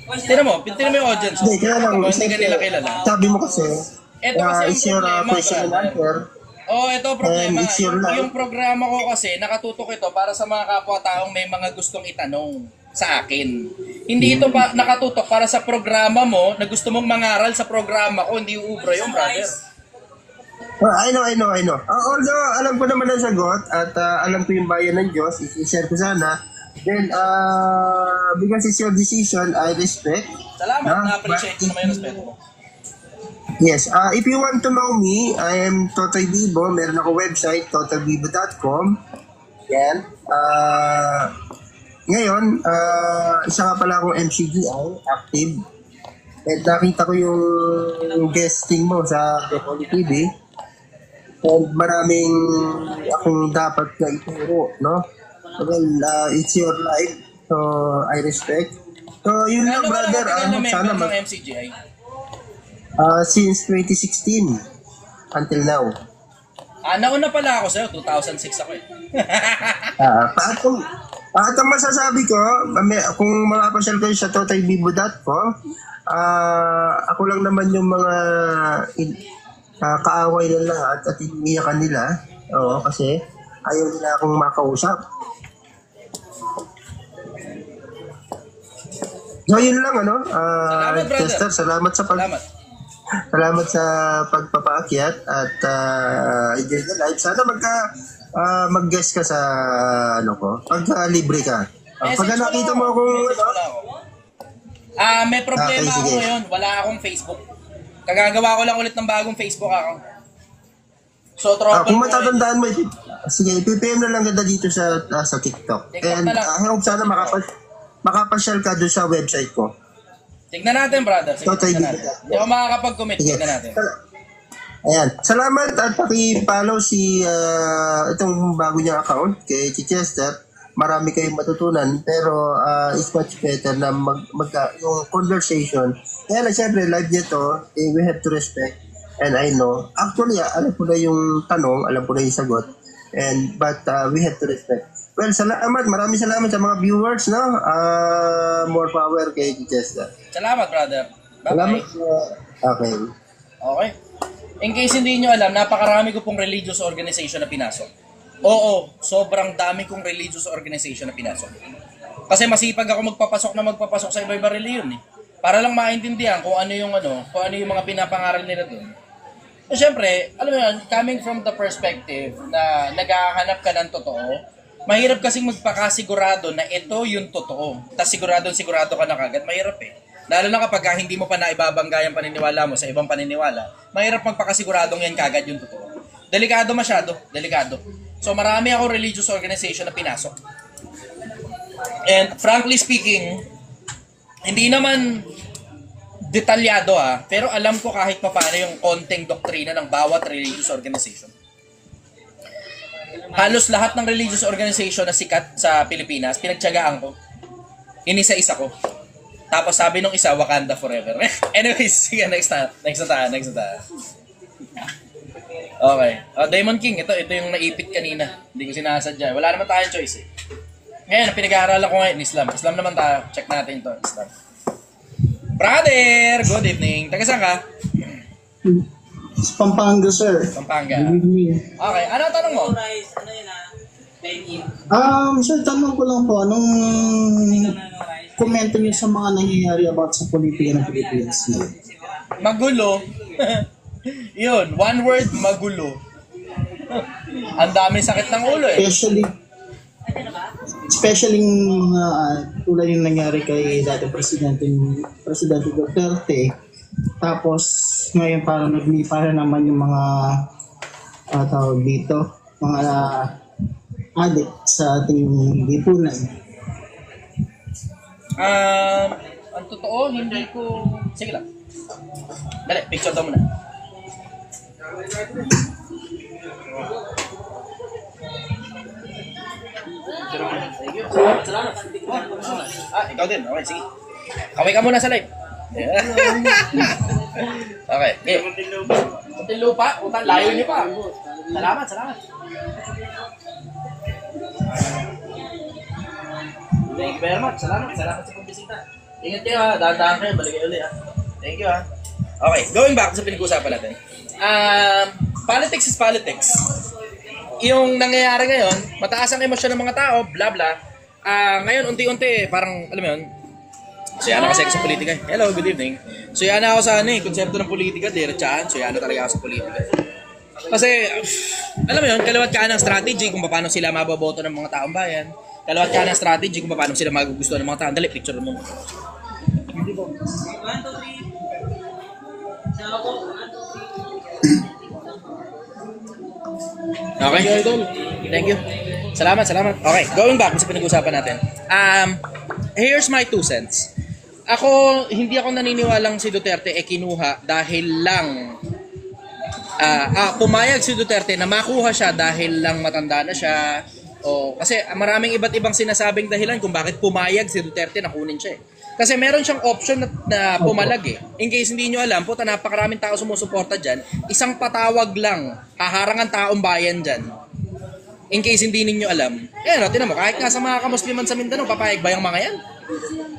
Tignan mo yung audience. Hindi, kaya lang. Kung hindi ka nila kilala. Sabi mo kasi, Ito kasi it's yung your problema, question and brother. answer. Ito problema. And it's your life. Yung programa ko kasi, nakatutok ito para sa mga kapwa-taong may mga gustong itanong sa akin. Hindi ito pa nakatutok para sa programa mo na gusto mong mangaral sa programa ko, hindi uubra yung brother. I know. Although, alam ko naman ang sagot at alam ko yung bayan ng Diyos, i-share ko sana. Then, because it's your decision, I respect. Salamat, na-appreciate ko naman yung respeto mo. Yes, if you want to know me, I am Totoy Bibo. Meron ako website, totoybibo.com. Yan. Ngayon, isa nga pala akong MCGI, active. At nakita ko yung guesting mo sa Holy TV. And maraming akong dapat na ituro, no? Well, it's your life. So, I respect. So, yun lang, brother. Sana ng MCGI? Since 2016 until now. Nauna pala ako sa'yo, 2006 ako At ang masasabi ko, kung makapasyal kayo sa totoybibo.com, ako lang naman yung mga kaaway na lahat at iniiyakan nila. Oo, kasi ayaw nila akong makausap. So, yun lang, Salamat, brother. Chester, salamat sa pagpapaakyat at enjoy the life. Sana mag-guest ka sa pagka libre ka. Pagka nakita mo akong may problema Okay, ako sige. ngayon. Wala akong Facebook. Kagagawa ko lang ulit ng bagong Facebook account. So, trouble kung ko matatandaan mo, sige, ipipm na lang kita dito sa TikTok. TikTok And na lang. I hope sana makapasyal ka doon sa website ko. Tignan natin, brother. Sige, Totoy tignan Bibo. natin. Hindi ako makakapag-commit. Sige. Tignan natin. Ayan. Salamat at paki-follow si itong bago niyang account kay Chichester. Marami kayong matutunan pero it's much better na yung conversation. Kaya lang siyempre live niya to, we have to respect. And I know, actually alam ko na yung tanong, alam ko na yung sagot. But we have to respect. Well, salamat. Maraming salamat sa mga viewers, no? More power kay Chichester. Salamat, brother. Salamat. Bye-bye. Okay. In case hindi nyo alam, napakarami ko pong religious organization na pinasok. Oo, sobrang dami kong religious organization na pinasok. Kasi masipag ako magpapasok sa iba-iba reliyon Para lang maintindihan kung ano yung mga pinapangaral nila doon. So, syempre, alam mo yun, coming from the perspective na naghahanap ka ng totoo, mahirap kasing magpakasigurado na ito yung totoo. Tapos sigurado ka na kagad, mahirap Lalo na kapag hindi mo pa naibabangga yung paniniwala mo sa ibang paniniwala, mahirap magpakasiguradong yan kagad yung totoo. Delikado masyado, delikado. So marami ako religious organization na pinasok. And frankly speaking, hindi naman detalyado pero alam ko kahit paano yung konting doktrina ng bawat religious organization. Halos lahat ng religious organization na sikat sa Pilipinas, pinagtiyagaan ko. Inisa-isa ko. Tapos sabi nung isa, Wakanda forever. Anyways, sige, next na tayo. Okay. Diamond King, ito yung naipit kanina. Hindi ko sinasadya. Wala naman tayong choice Ngayon, pinag-aaralan ko ngayon, Islam. Islam naman tayo. Check natin to Islam. Brother! Good evening. Taga saan ka? Pampanga, sir. Pampanga. Good evening. Okay, ano ang tanong mo? Sir, tanong ko lang po, anong komento niyo sa mga nangyayari about sa politika ng Pilipinas? Magulo. Yun, one word, magulo. Ang dami sakit ng ulo eh. Especially mga tulad yung nangyari kay dating Presidente Duterte. Tapos ngayon parang naglipa na naman yung mga tawag dito, mga addict sa ating lipunan. Ang totoo, hindi ko... Sige lang. Dali, picture daw muna. Salamat. Ikaw din. Okay, sige. Kaway ka muna sa live. Okay. Kunting lupa. Utang, layo niyo pa. Salamat. Thank you very much. Salamat sa pagbisita. Ingat kayo ha. Dahan-dahan kayo. Balik kayo ulit ha. Thank you ha. Okay, going back sa pinag-uusapan natin. Politics is politics. Yung nangyayari ngayon, mataas ang emosyon ng mga tao, bla bla. Ngayon, unti-unti, parang, alam mo yun, suyana kasi ako sa politika. Hello, good evening. Suyana ako sa konsepto ng politika, diretsahan, suyana talaga ako sa politika. Kasi, alam mo yun, kalawat ka ng strategy kung paano sila maboboto ng mga taong bayan. Kalawat ka ng strategy kung paano sila magugustuhan ng mga taong. Dali, picture mo. Okay. Thank you. Salamat. Okay, going back sa pinag-usapan natin. Here's my 2 cents. Hindi ako naniniwalang si Duterte kinuha dahil lang pumayag si Duterte na makuha siya dahil lang matanda na siya. Kasi maraming iba't ibang sinasabing dahilan kung bakit pumayag si Duterte na kunin siya. Kasi meron siyang option na pumalag eh. In case hindi nyo alam, puta napakaraming tao sumusuporta dyan, isang patawag lang, haharang ang taong bayan dyan. In case hindi ninyo alam, tinan mo, kahit nga sa mga kamusliman sa Mindanao, papayag ba yung mga yan?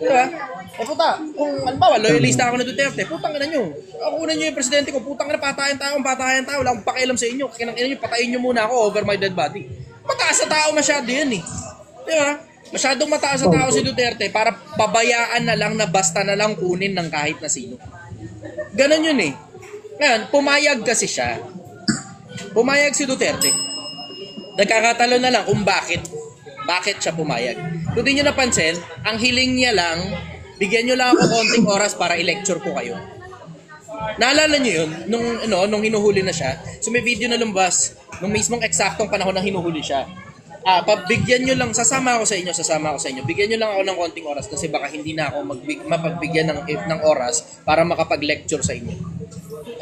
Diba? Puta, kung alimbawa, loyalista ako na Duterte, putang ina nyo. Ako una nyo yung presidente ko, putang ina patayan tao, wala akong pakialam sa inyo. Kinang ina nyo, patayin nyo muna ako over my dead body. Mataas sa tao masyado yun eh. Diba? Masyadong mataas sa tao si Duterte para pabayaan na lang na basta na lang kunin ng kahit na sino. Ganon yun eh. Ngayon, pumayag kasi siya. Pumayag si Duterte. Nagkakatalo na lang kung bakit siya pumayag. Kung di nyo napansin, ang hiling niya lang, bigyan nyo lang ako konting oras para i-lecture ko kayo. Naalala nyo yun, nung hinuhuli na siya, so may video na lumabas, nung mismong eksaktong panahon na hinuhuli siya. Pabigyan nyo lang, sasama ako sa inyo, bigyan nyo lang ako ng konting oras kasi baka hindi na ako mapagbigyan ng oras para makapag-lecture sa inyo.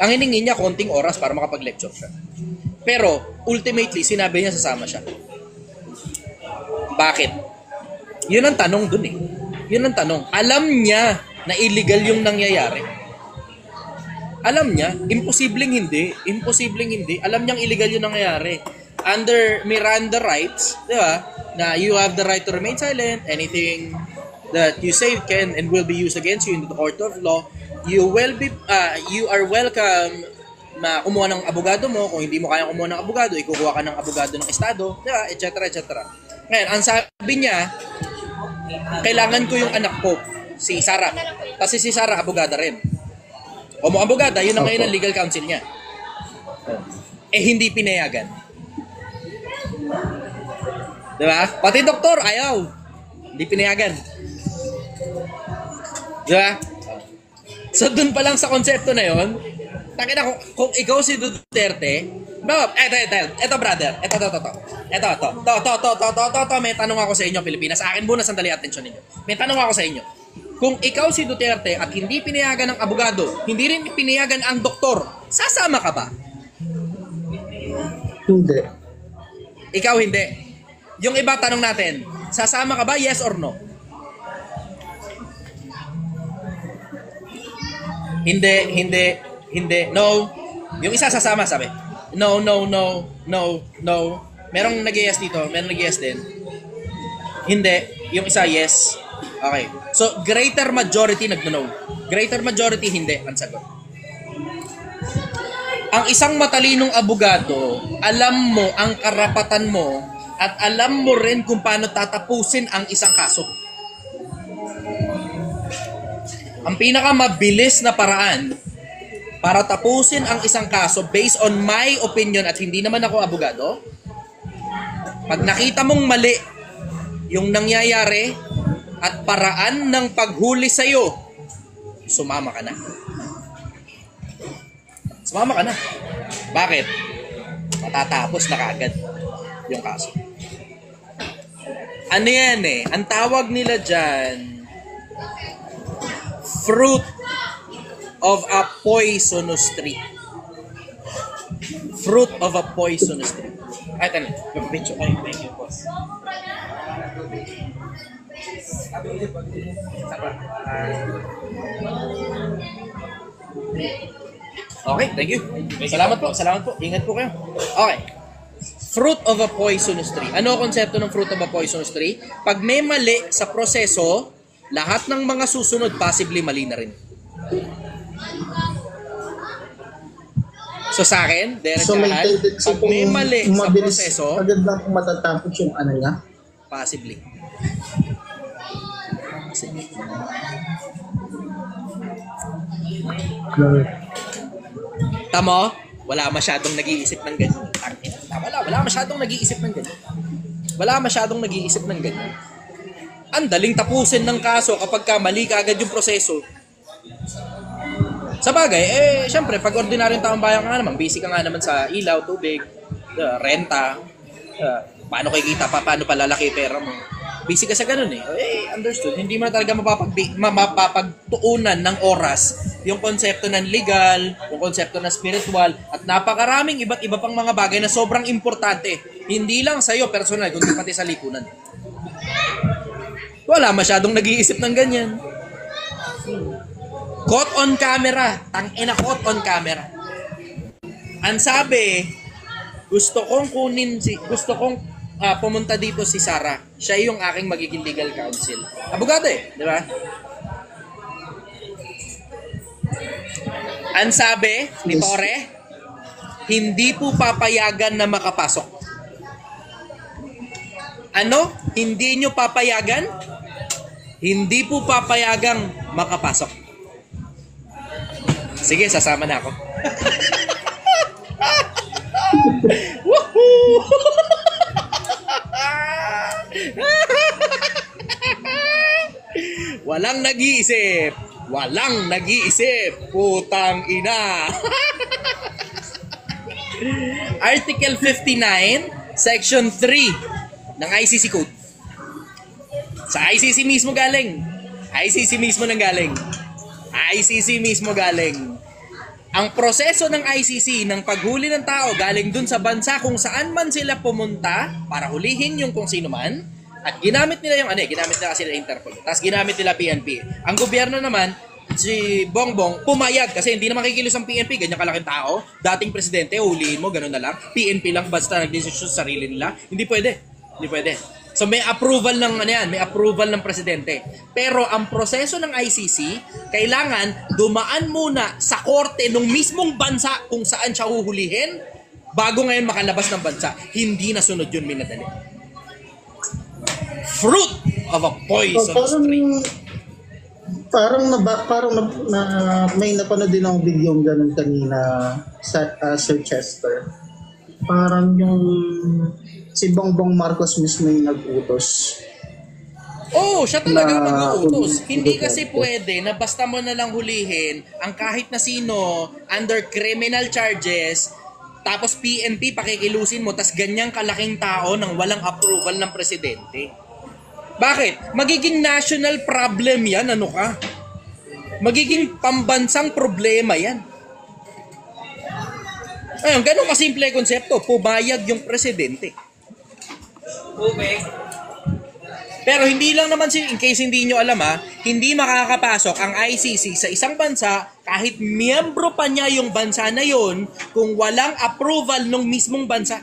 Ang hiningi niya, konting oras para makapag-lecture siya. Pero, ultimately, sinabi niya sasama siya. Bakit? Yun ang tanong dun eh. Yun ang tanong. Alam niya na illegal yung nangyayari. Alam niya, imposibleng hindi. Alam niyang illegal yung nangyayari. Under Miranda rights, di ba, na you have the right to remain silent, anything that you say can and will be used against you in the court of law, you are welcome na kumuha ng abogado mo. Kung hindi mo kaya kumuha ng abogado, ikukuha ka ng abogado ng estado, di ba, etc. Ngayon, ang sabi niya, kailangan ko yung anak ko, si Sarah. Kasi si Sarah, abogada rin. O mo abogada, yun ang ngayon ang legal counsel niya. Hindi pinayagan. Diba? Pati doktor, ayaw. Hindi pinayagan. Diba? So, dun pa lang sa konsepto na yon, takina kung ikaw si Duterte, eto brother, eto, may tanong ako sa inyo, Pilipinas. Sa akin muna, sandali, atensyon ninyo. May tanong ako sa inyo. Kung ikaw si Duterte at hindi pinayagan ng abogado, hindi rin pinayagan ang doktor, sasama ka ba? Hindi. Ikaw hindi. Yung iba, tanong natin, sasama ka ba, yes or no? Hindi, no. Yung isa sasama, sabi. No. Merong nag-yes dito, merong nag-yes din. Hindi, yung isa yes. Okay. So, greater majority nag-no. Greater majority, hindi, ang sagot. ang isang matalinong abogado, alam mo ang karapatan mo at alam mo rin kung paano tatapusin ang isang kaso. Ang pinakamabilis na paraan para tapusin ang isang kaso based on my opinion at hindi naman ako abogado, pag nakita mong mali yung nangyayari at paraan ng paghuli sa'yo, sumama ka na. Sumama ka na. Bakit? Matatapos na kaagad yung kaso. Ano yan eh? Ang tawag nila dyan, fruit of a poisonous tree. Fruit of a poisonous tree. Ay, tala. Picture. Ay, thank you, boss. Okay, thank you. Salamat po, salamat po. Ingat po kayo. Okay. Fruit of a poisonous tree. Ano ang konsepto ng fruit of a poisonous tree? Pag may mali sa proseso, lahat ng mga susunod possibly mali na rin. So sa akin, diretsahan, pag may mali sa proseso, agad lang kung matatapos yung ano niya. possibly. Tamo, wala masyadong nag-iisip ng ganyan. Wala masyadong nag-iisip ng ganyan. Wala masyadong nag-iisip ng ganyan. Ang daling tapusin ng kaso kapag mali ka agad yung proseso. Sa bagay, syempre, pag ordinaryong taong bayan ka nga naman, busy ka nga naman sa ilaw, tubig, renta, paano kikita pa, paano palalaki pera mo. Busy ka sa ganun eh. Understood. Hindi mo na talaga mapapagtuunan ng oras yung konsepto ng legal, yung konsepto ng spiritual, at napakaraming iba't iba pang mga bagay na sobrang importante. Hindi lang sa'yo personal, kundi pati sa lipunan. Wala masyadong nag-iisip ng ganyan. Caught on camera. Tangina, caught on camera. Ang sabi, gusto kong pumunta dito si Sarah. Siya yung aking magiging legal counsel. Abogado eh, di ba? Ang sabi ni Tore, hindi po papayagan na makapasok. Ano? Hindi nyo papayagan? Hindi po papayagang makapasok. Sige, sasama na ako. Woohoo! Walang nag-iisip. Walang nag-iisip. Putang ina. Article 59, Section 3 ng ICC Code. Sa ICC mismo galing. ICC mismo nang galing. ICC mismo galing. Ang proseso ng ICC ng paghuli ng tao galing dun sa bansa kung saan man sila pumunta para hulihin yung kung sino man, at ginamit nila yung ginamit nila kasi Interpol. Tapos ginamit nila PNP. Ang gobyerno naman, si Bongbong, pumayag kasi hindi na makikilos ang PNP, ganyan kalaking tao. Dating presidente, hulihin mo, ganun na lang. PNP lang basta nagdesisyon sa sarili nila. Hindi pwede. Hindi pwede. So may approval ng may approval ng presidente. Pero ang proseso ng ICC, kailangan dumaan muna sa korte ng mismong bansa kung saan siya huhulihin bago ngayon makalabas ng bansa. Hindi nasunod yun, minadali. Fruit of a poisonous tree. Parang may napanood din akong video ganun kanina sa Sir Chester. Parang yung si Bongbong Marcos mismo yung nag-utos. Oh, siya talaga mag-uutos. Hindi kasi pwede na basta mo na lang hulihin ang kahit na sino under criminal charges, tapos PNP pakikilusin mo, tas ganyang kalaking tao nang walang approval ng presidente. Bakit? Magiging national problem yan, ano ka? Magiging pambansang problema yan. Ayun, ganun kasimple konsepto, pumayag yung presidente. Pero hindi lang naman, in case hindi nyo alam hindi makakapasok ang ICC sa isang bansa kahit miyembro pa niya yung bansa na yon kung walang approval ng mismong bansa.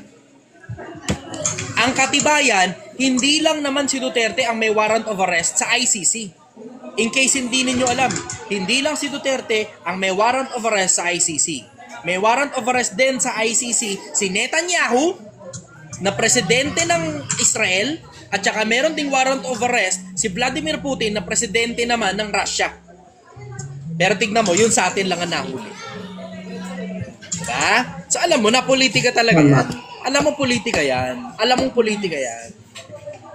Ang katibayan, hindi lang naman si Duterte ang may warrant of arrest sa ICC. In case hindi ninyo alam, hindi lang si Duterte ang may warrant of arrest sa ICC. may warrant of arrest din sa ICC si Netanyahu, na presidente ng Israel, at saka meron ding warrant of arrest si Vladimir Putin, na presidente naman ng Russia. Pero tignan mo, yun sa atin lang ang nahuli. Diba? So alam mo na, politika talaga yan. Alam mo politika yan. Alam mong politika yan.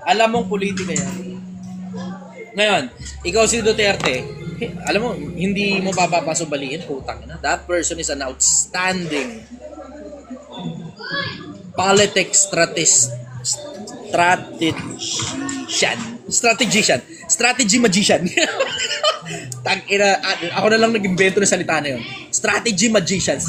Alam mong politika yan. Ngayon, ikaw si Duterte, alam mo, hindi mo papapasubaliin, putang ina. That person is an outstanding politics strategy magician. Tangina, ako na lang nag-invento ng salita na yun. Strategician.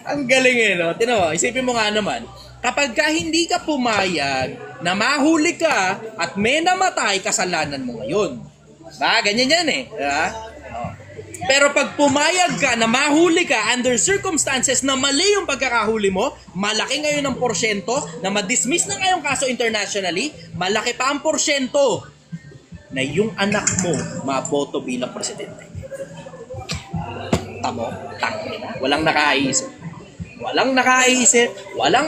Ang galing eh, no? Tingnan mo, isipin mo nga naman, kapag ka hindi ka pumayag na mahuli ka at may namatay, kasalanan mo ngayon. Ba? Ganyan yan eh. Diba? Oh. Pero pag pumayag ka na mahuli ka under circumstances na mali yung pagkakahuli mo, malaki ngayon ang porsyento na ma-dismiss na ngayong kaso internationally, malaki pa ang porsyento na yung anak mo maboto bilang presidente. Tamo, tangina. Walang nakaisip. Walang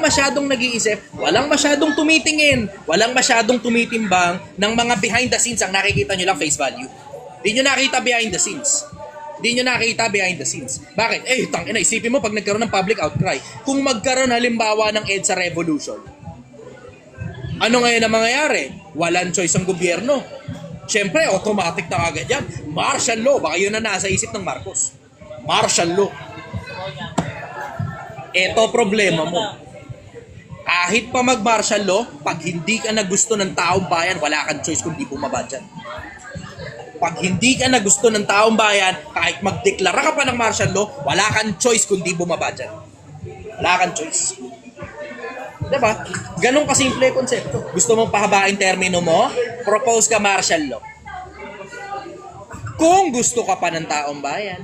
masyadong nag-iisip, walang masyadong tumitingin, walang masyadong tumitimbang ng mga behind the scenes. Ang nakikita nyo lang face value. Di nyo nakita behind the scenes. Bakit? Tangina, isipin mo pag nagkaroon ng public outcry. Kung magkaroon halimbawa ng EDSA revolution, ano ngayon ang mangyayari? Walang choice ang gobyerno. Siyempre, automatic na agad yan. Martial law, baka yun na nasa isip ng Marcos. Martial law. Eto problema mo. Kahit pa mag-martial law, pag hindi ka na gusto ng taong bayan, wala kang choice kundi bumaba dyan. Pag hindi ka na gusto ng taong bayan, kahit magdeklara ka pa ng martial law, wala kang choice kundi bumaba dyan. Wala kang choice. Diba? Ganun kasimple konsepto. Gusto mong pahabain termino mo, propose ka martial law. Kung gusto ka pa ng taong bayan,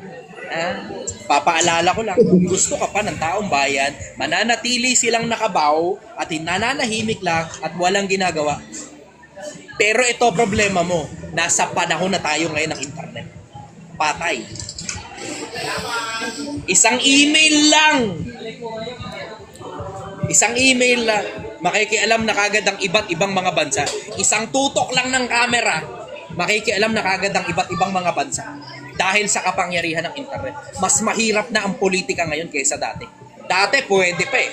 papaalala ko lang, kung gusto ka pa ng taong bayan, mananatili silang nakabaw at nananahimik lang at walang ginagawa. Pero ito problema mo, nasa panahon na tayo ngayon ng internet. Patay. Isang email lang, makikialam na kagad ang iba't ibang mga bansa. Isang tutok lang ng camera, makikialam na kagad ang iba't ibang mga bansa. Dahil sa kapangyarihan ng internet. Mas mahirap na ang politika ngayon kaysa dati. Dati pwede pa eh.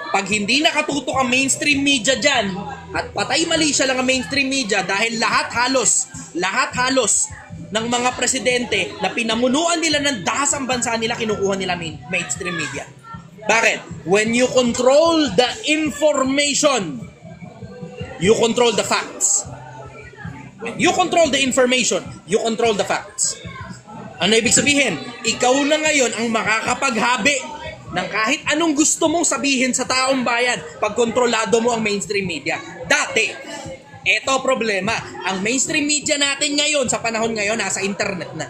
Pag hindi nakatutok ang mainstream media dyan, at patay mali siya lang ang mainstream media dahil lahat halos ng mga presidente na pinamunuan nila ng dahas ang bansa nila, kinukuha nila mainstream media. Bakit? When you control the information, you control the facts. When you control the information, you control the facts. Ano ibig sabihin? Ikaw na ngayon ang makakapaghabi ng kahit anong gusto mong sabihin sa taong bayan pag kontrolado mo ang mainstream media. Dati, eto problema, ang mainstream media natin ngayon, sa panahon ngayon, nasa internet na.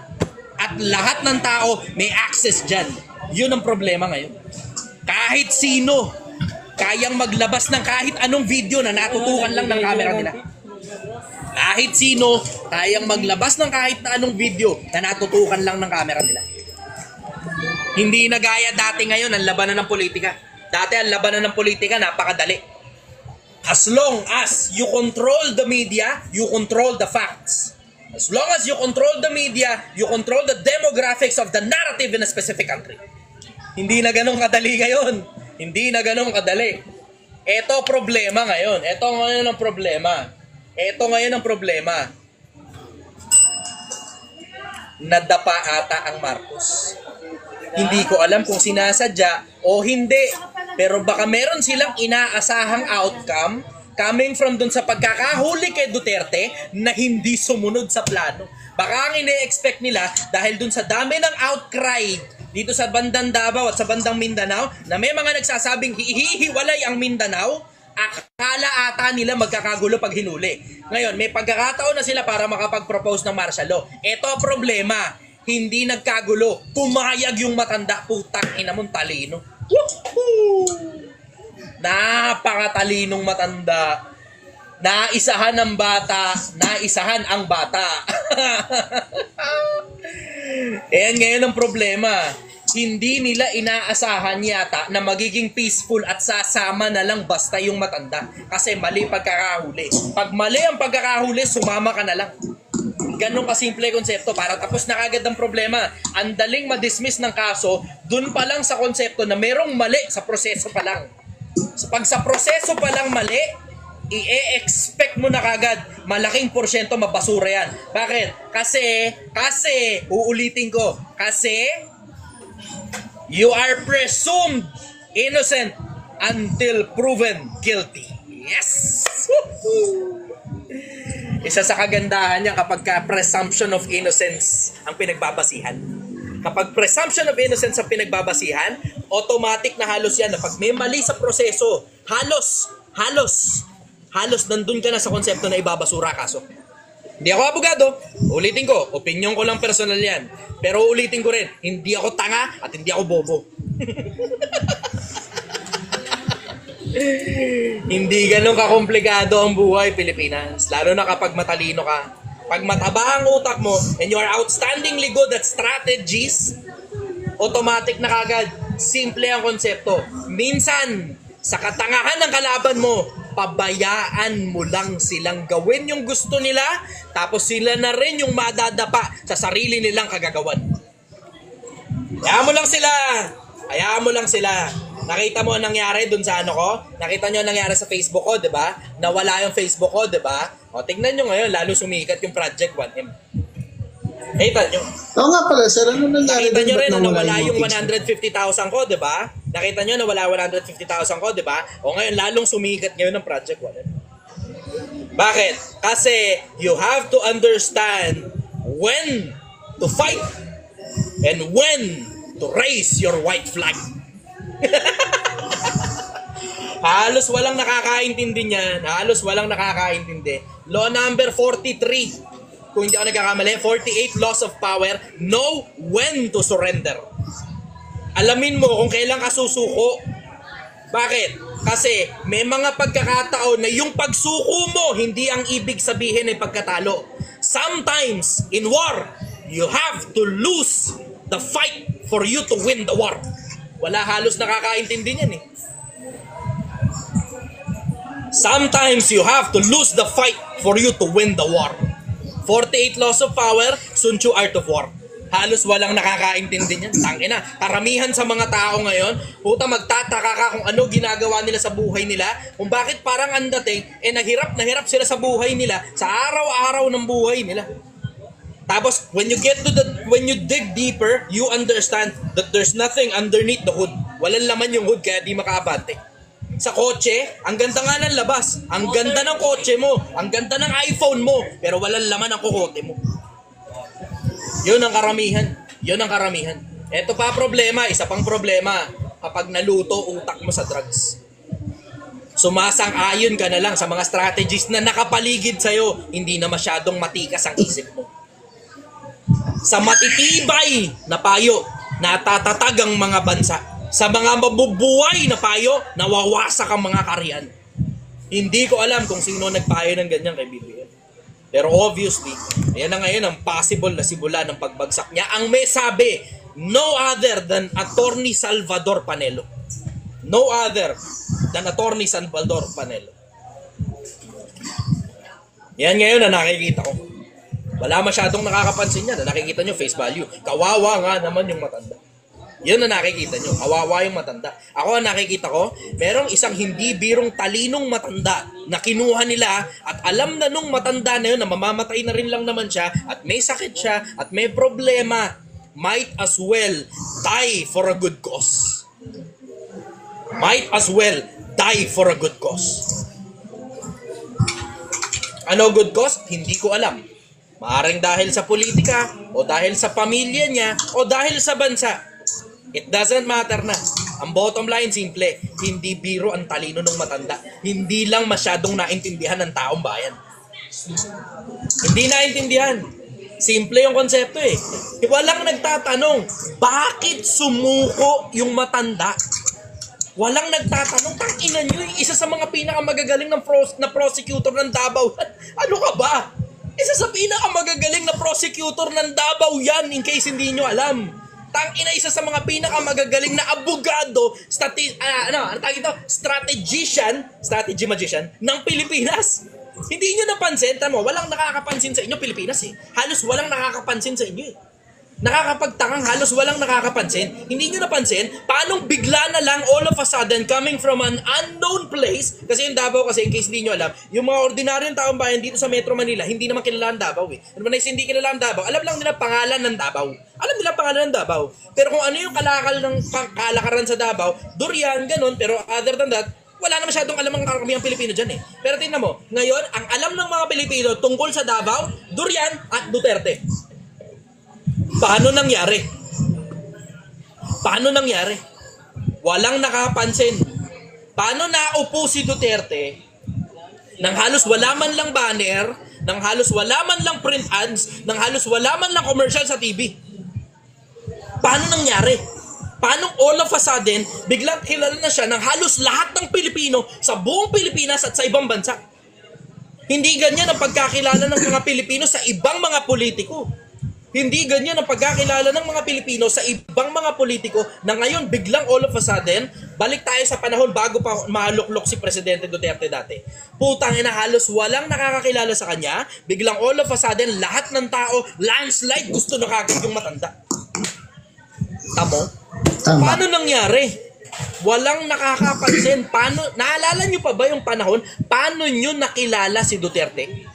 At lahat ng tao may access dyan. Yun ang problema ngayon. Kahit sino, kayang maglabas ng kahit anong video na natutukan lang ng camera nila. Kahit sino, kayang maglabas ng kahit na anong video na natutukan lang ng camera nila. Hindi na gaya dati ngayon ang labanan ng politika. Dati ang labanan ng politika napakadali. As long as you control the media, you control the facts. As long as you control the media, you control the demographics of the narrative in a specific country. Hindi na ganun kadali ngayon. Hindi na ganun kadali. Ito problema ngayon. Ito ngayon ang problema. Nadapa ata ang Marcos. Hindi ko alam kung sinasadya o hindi. Pero baka meron silang inaasahang outcome coming from dun sa pagkakahuli kay Duterte na hindi sumunod sa plano. Baka ang ine-expect nila dahil dun sa dami ng outcry dito sa bandang Davao at sa bandang Mindanao na may mga nagsasabing hihiwalay ang Mindanao, akala ata nila magkakagulo pag hinuli. Ngayon, may pagkakataon na sila para makapag-propose ng martial law. Ito ang problema. Hindi nagkagulo. Pumayag yung matanda. Putang ina mong talino. Woohoo! Napakatalinong matanda. Naisahan ng bata, naisahan ang bata. Ayan ngayon ang problema. Hindi nila inaasahan yata na magiging peaceful at sasama na lang basta yung matanda. Kasi mali pagkakahuli. Pag mali ang pagkakahuli, sumama ka na lang. Ganun kasimple konsepto para tapos na kagad ang problema. Ang daling ma-dismiss ng kaso, dun pa lang sa konsepto na merong mali sa proseso pa lang. So, pag sa proseso pa lang mali, i-expect mo na kagad malaking porsyento mabasura yan. Bakit? Kasi, uulitin ko, kasi you are presumed innocent until proven guilty. Yes! Isa sa kagandahan niya kapag presumption of innocence ang pinagbabasihan. Kapag presumption of innocence ang pinagbabasihan, automatic na halos yan na pag may mali sa proseso, halos nandun ka na sa konsepto na ibabasura kaso. Hindi ako abogado, ulitin ko, opinion ko lang personal yan. Pero ulitin ko rin, hindi ako tanga at hindi ako bobo. Hindi ganun kakomplikado ang buhay, Pilipinas. Lalo na kapag matalino ka. Pag mataba ang utak mo and you are outstandingly good at strategies, automatic na kagad, simple ang konsepto. Minsan, sa katangahan ng kalaban mo, pabayaan mo lang silang gawin yung gusto nila, tapos sila na rin yung madadapa sa sarili nilang kagagawan. Hayaan mo lang sila. Nakita mo ang nangyari dun sa ano ko? Nakita nyo ang nangyari sa Facebook ko, di ba? Nawala yung Facebook ko, di ba? O, tignan nyo ngayon, lalo sumikat yung Project 1M. Nakita nyo? Oo nga pala, sir. Ano nangyari? Nakita nyo rin na nawala yung yung 150,000 ko, di ba? Nakita nyo na wala 150,000 ko, di ba? O ngayon, lalong sumikat ngayon ng Project 1M. Bakit? Kasi you have to understand when to fight and when to raise your white flag. Halos walang nakakaintindi niyan. Law number 43. Kung hindi ako nagkakamali, 48 laws of power. Know when to surrender. Alamin mo kung kailan ka susuko. Bakit? Kasi may mga pagkakataon na yung pagsuko mo, hindi ang ibig sabihin ay pagkatalo. Sometimes, in war, you have to lose the fight for you to win the war. Wala halos nakakaintindi niyan eh. Sometimes you have to lose the fight for you to win the war. 48 laws of power, Sun Tzu Art of War. Halos walang nakakaintindi niyan. Tangina, karamihan sa mga tao ngayon, puta magtataka ka kung ano ginagawa nila sa buhay nila, kung bakit parang ang dating, nahirap sila sa buhay nila, sa araw-araw ng buhay nila. Tapos, when you dig deeper, you understand that there's nothing underneath the hood. Walang laman yung hood, kaya di makaabante. Sa kotse, ang ganda nga ng labas. Ang ganda ng kotse mo. Ang ganda ng iPhone mo. Pero walang laman ang kukote mo. Yun ang karamihan. Ito pa problema, isa pang problema. Kapag naluto utak mo sa drugs. Sumasang-ayon ka na lang sa mga strategies na nakapaligid sa'yo. Hindi na masyadong matikas ang isip mo. Sa matitibay na payo, natatatag ang mga bansa. Sa mga mabubuhay na payo, nawawasak ang mga karyan. Hindi ko alam kung sino nagpayo ng ganyan kay BBM. Pero obviously, ayan na ngayon ang possible na simula ng pagbagsak niya. Ang may sabi, no other than Attorney Salvador Panelo. No other than Attorney Salvador Panelo. Yan ngayon na nakikita ko. Wala masyadong nakakapansin niya na nakikita nyo face value. Kawawa nga naman yung matanda. Yun na nakikita nyo. Kawawa yung matanda. Ako ang nakikita ko, merong isang hindi birong talinong matanda na kinuha nila at alam na nung matanda na yun na mamamatay na rin lang naman siya at may sakit siya at may problema. Might as well die for a good cause. Might as well die for a good cause. Ano good cause? Hindi ko alam. Maaring dahil sa politika, o dahil sa pamilya niya, o dahil sa bansa. It doesn't matter na. Ang bottom line, simple. Hindi biro ang talino ng matanda. Hindi lang masyadong naintindihan ng taong bayan. Hindi naintindihan. Simple yung konsepto eh. Walang nagtatanong, bakit sumuko yung matanda? Walang nagtatanong, tangina nyo, isa sa mga pinakamagagaling na prosecutor ng Davao. Ano ka ba? Isa sa pinakamagagaling na prosecutor ng Davao yan, in case hindi nyo alam. Tangina, isa sa mga pinakamagagaling na abogado, strategy magician ng Pilipinas. Hindi nyo napansin, tamo, walang nakakapansin sa inyo Pilipinas eh. Halos walang nakakapansin sa inyo eh. Nakakapagtangang halos walang nakakapansin. Hindi nyo napansin, paanong bigla na lang all of a sudden coming from an unknown place, kasi yung Davao kasi, in case hindi nyo alam, yung mga ordinaryong taong bayan dito sa Metro Manila, hindi naman kilala ang Davao eh. Ano ba na hindi kilala ang Davao? Alam lang nila pangalan ng Davao. Alam nila pangalan ng Davao. Pero kung ano yung kalakaran sa Davao, durian, ganun, pero other than that, wala na masyadong alam ang karamihang Pilipino dyan eh. Pero tingnan mo, ngayon, ang alam ng mga Pilipino tungkol sa Davao, durian at Duterte. Paano nangyari? Paano nangyari? Walang nakapansin. Paano naupo si Duterte nang halos wala man lang banner, nang halos wala man lang print ads, nang halos wala man lang commercial sa TV? Paano nangyari? Paano all of a sudden, biglang kilala na siya ng halos lahat ng Pilipino sa buong Pilipinas at sa ibang bansa? Hindi ganyan ang pagkakilala ng mga Pilipino sa ibang mga politiko. Hindi ganyan ang pagkakilala ng mga Pilipino sa ibang mga politiko na ngayon biglang all of a sudden, balik tayo sa panahon bago pa maluklok si Presidente Duterte dati. Putang ina, halos walang nakakakilala sa kanya, biglang all of a sudden lahat ng tao, landslide, gusto na kagad yung matanda. Tamo? Tama. Paano nangyari? Walang nakakapansin. Paano, naalala nyo pa ba yung panahon, paano nyo nakilala si Duterte?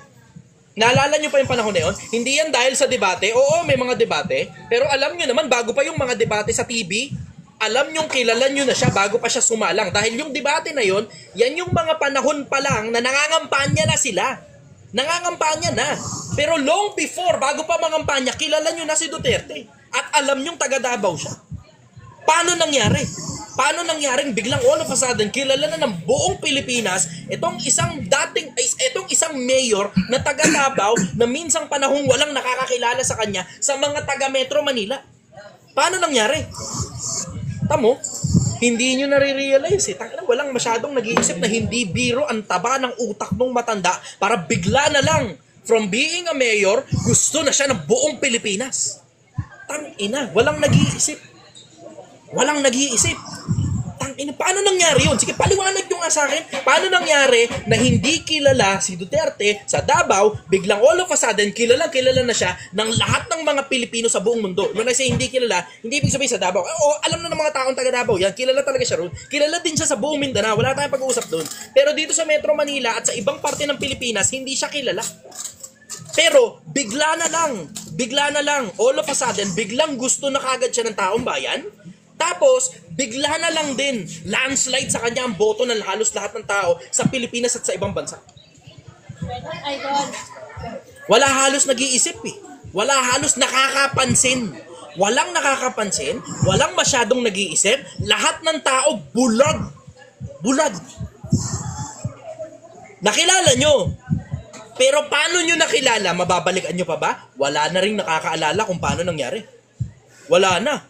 Naalala nyo pa yung panahon na yun? Hindi yan dahil sa debate. Oo, may mga debate. Pero alam nyo naman, bago pa yung mga debate sa TV, alam nyo, kilala nyo na siya bago pa siya sumalang. Dahil yung debate na yun, yan yung mga panahon pa lang na nangangampanya na sila. Nangangampanya na. Pero long before, bago pa mangampanya, kilala nyo na si Duterte. At alam nyong taga Davao siya. Paano nangyari? Paano nangyaring biglang all of a sudden kilala na ng buong Pilipinas itong isang mayor na taga Davao na minsang panahong walang nakakakilala sa kanya sa mga taga Metro Manila? Paano nangyari? Tamo, hindi nyo nare-realize eh. Walang masyadong nag-iisip na hindi biro ang taba ng utak ng matanda para bigla na lang from being a mayor, gusto na siya ng buong Pilipinas. Tangina, walang nag-iisip. Walang nag-iisip. Tangina, paano nangyari yun? Sige, paliwanag nyo nga sa akin. Paano nangyari na hindi kilala si Duterte sa Davao, biglang all of a sudden, kilala na siya ng lahat ng mga Pilipino sa buong mundo. When I say hindi kilala, hindi ibig sabihin sa Davao. Oo, alam na ng mga taong taga Davao yan. Kilala talaga siya roon. Kilala din siya sa buong Mindanao. Wala tayong pag-uusap doon. Pero dito sa Metro Manila at sa ibang parte ng Pilipinas, hindi siya kilala. Pero bigla na lang, all of a sudden, biglang gusto na kagad siya ng taong bayan. Tapos, bigla na lang din, landslide sa kanya ang boto ng halos lahat ng tao sa Pilipinas at sa ibang bansa. Wala halos nag-iisip eh. Wala halos nakakapansin. Walang nakakapansin, walang masyadong nag-iisip, lahat ng tao bulag. Bulag. Nakilala nyo. Pero paano nyo nakilala? Mababalikan nyo pa ba? Wala na rin nakakaalala kung paano nangyari. Wala na.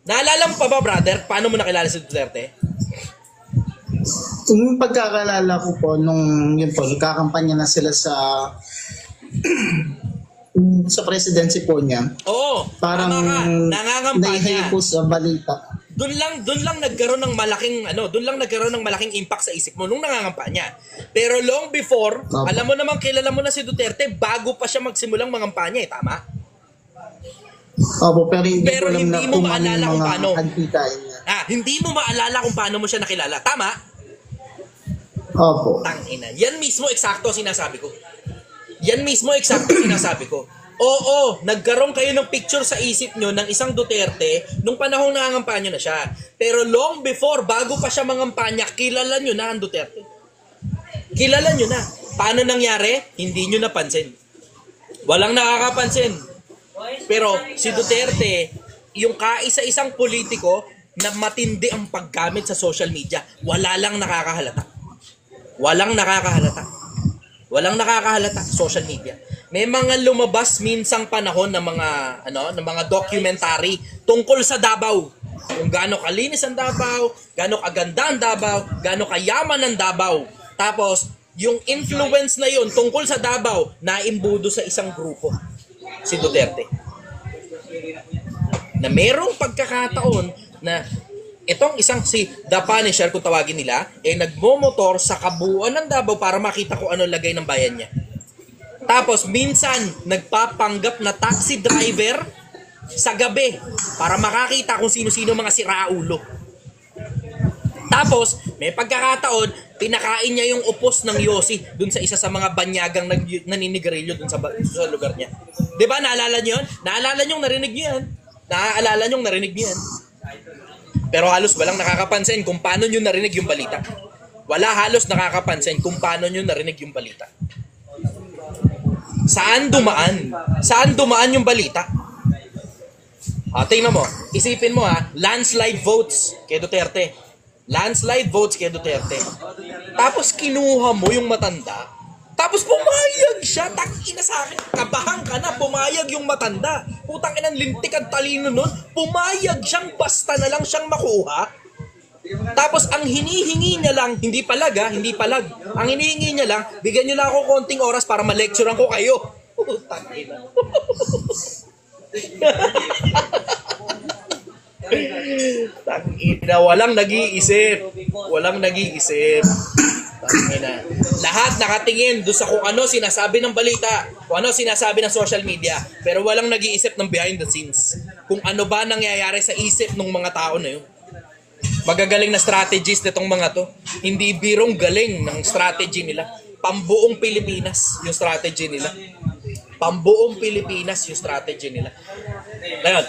Naalala mo pa ba, brother, paano mo nakilala si Duterte? Yung pagkakalala ko po, nung yun po, nagkakampanya na sila sa presidency po niya. Oo, parang nangangampanya. Naihay po sa balita. Doon lang nagkaroon ng malaking impact sa isip mo nung nangangampanya. Pero long before, alam mo naman, kilala mo na si Duterte bago pa siya magsimulang mangampanya, eh, tama? Opo, pero hindi mo maalala kung paano. Niya. Hindi mo maalala kung paano mo siya nakilala, tama? Opo. Tangina. Yan mismo eksakto sinasabi ko. Oo, nagkaroon kayo ng picture sa isip nyo ng isang Duterte nung panahong nangangampanya na siya. Pero long before, bago pa siya mangampanya, kilala nyo na ang Duterte. Kilala nyo na. Paano nangyari? Hindi nyo napansin. Walang nakakapansin. Pero si Duterte, yung kaisa-isang politiko na matindi ang paggamit sa social media, wala lang nakakahalata. Walang nakakahalata social media. May mga lumabas minsang panahon ng mga documentary tungkol sa Davao. kung gaano kalinis ang Davao, gaano kaganda ang Davao, gaano kayaman ang Davao. Tapos, yung influence na yun tungkol sa Davao, naimbudo sa isang grupo, si Duterte. Na merong pagkakataon na itong isang si The Punisher, kung tawagin nila, nagmomotor sa kabuuan ng Davao para makita kung ano lagay ng bayan niya. Tapos minsan nagpapanggap na taxi driver sa gabi para makakita kung sino-sino mga siraulo. Tapos may pagkakataon, pinakain niya yung upos ng Yossi dun sa isa sa mga banyagang naninigarilyo dun sa lugar niya. 'Di ba naalala niyo 'yon? Naalala niyo narinig niyo 'yan? Naaalala niyo narinig niyo 'yan? Pero halos walang nakakapansin kung paano niyo narinig yung balita. Wala halos nakakapansin kung paano niyo narinig yung balita. Saan dumaan? Saan dumaan yung balita? Tingnan mo. Isipin mo landslide votes kay Duterte. Landslide votes kay Duterte. Tapos kinuha mo yung matanda. Tapos pumayag siya. Tangina sa akin. Kabahan ka na. Pumayag yung matanda. Putang inang lintik at talino nun. Pumayag siyang basta na lang siyang makuha. Tapos ang hinihingi niya lang, hindi palag. Ang hinihingi niya lang, bigyan niyo lang ako konting oras para ma-lecturean ko kayo. Tangina. Tangina, walang nag-iisip. Tangina. Lahat nakatingin doon sa kung ano sinasabi ng balita, kung ano sinasabi ng social media, pero walang nag-iisip ng behind the scenes. Kung ano ba nangyayari sa isip ng mga tao na yun. Magagaling na strategies nitong mga to. Hindi birong galing ng strategy nila. Pambuong Pilipinas yung strategy nila. Ngayon,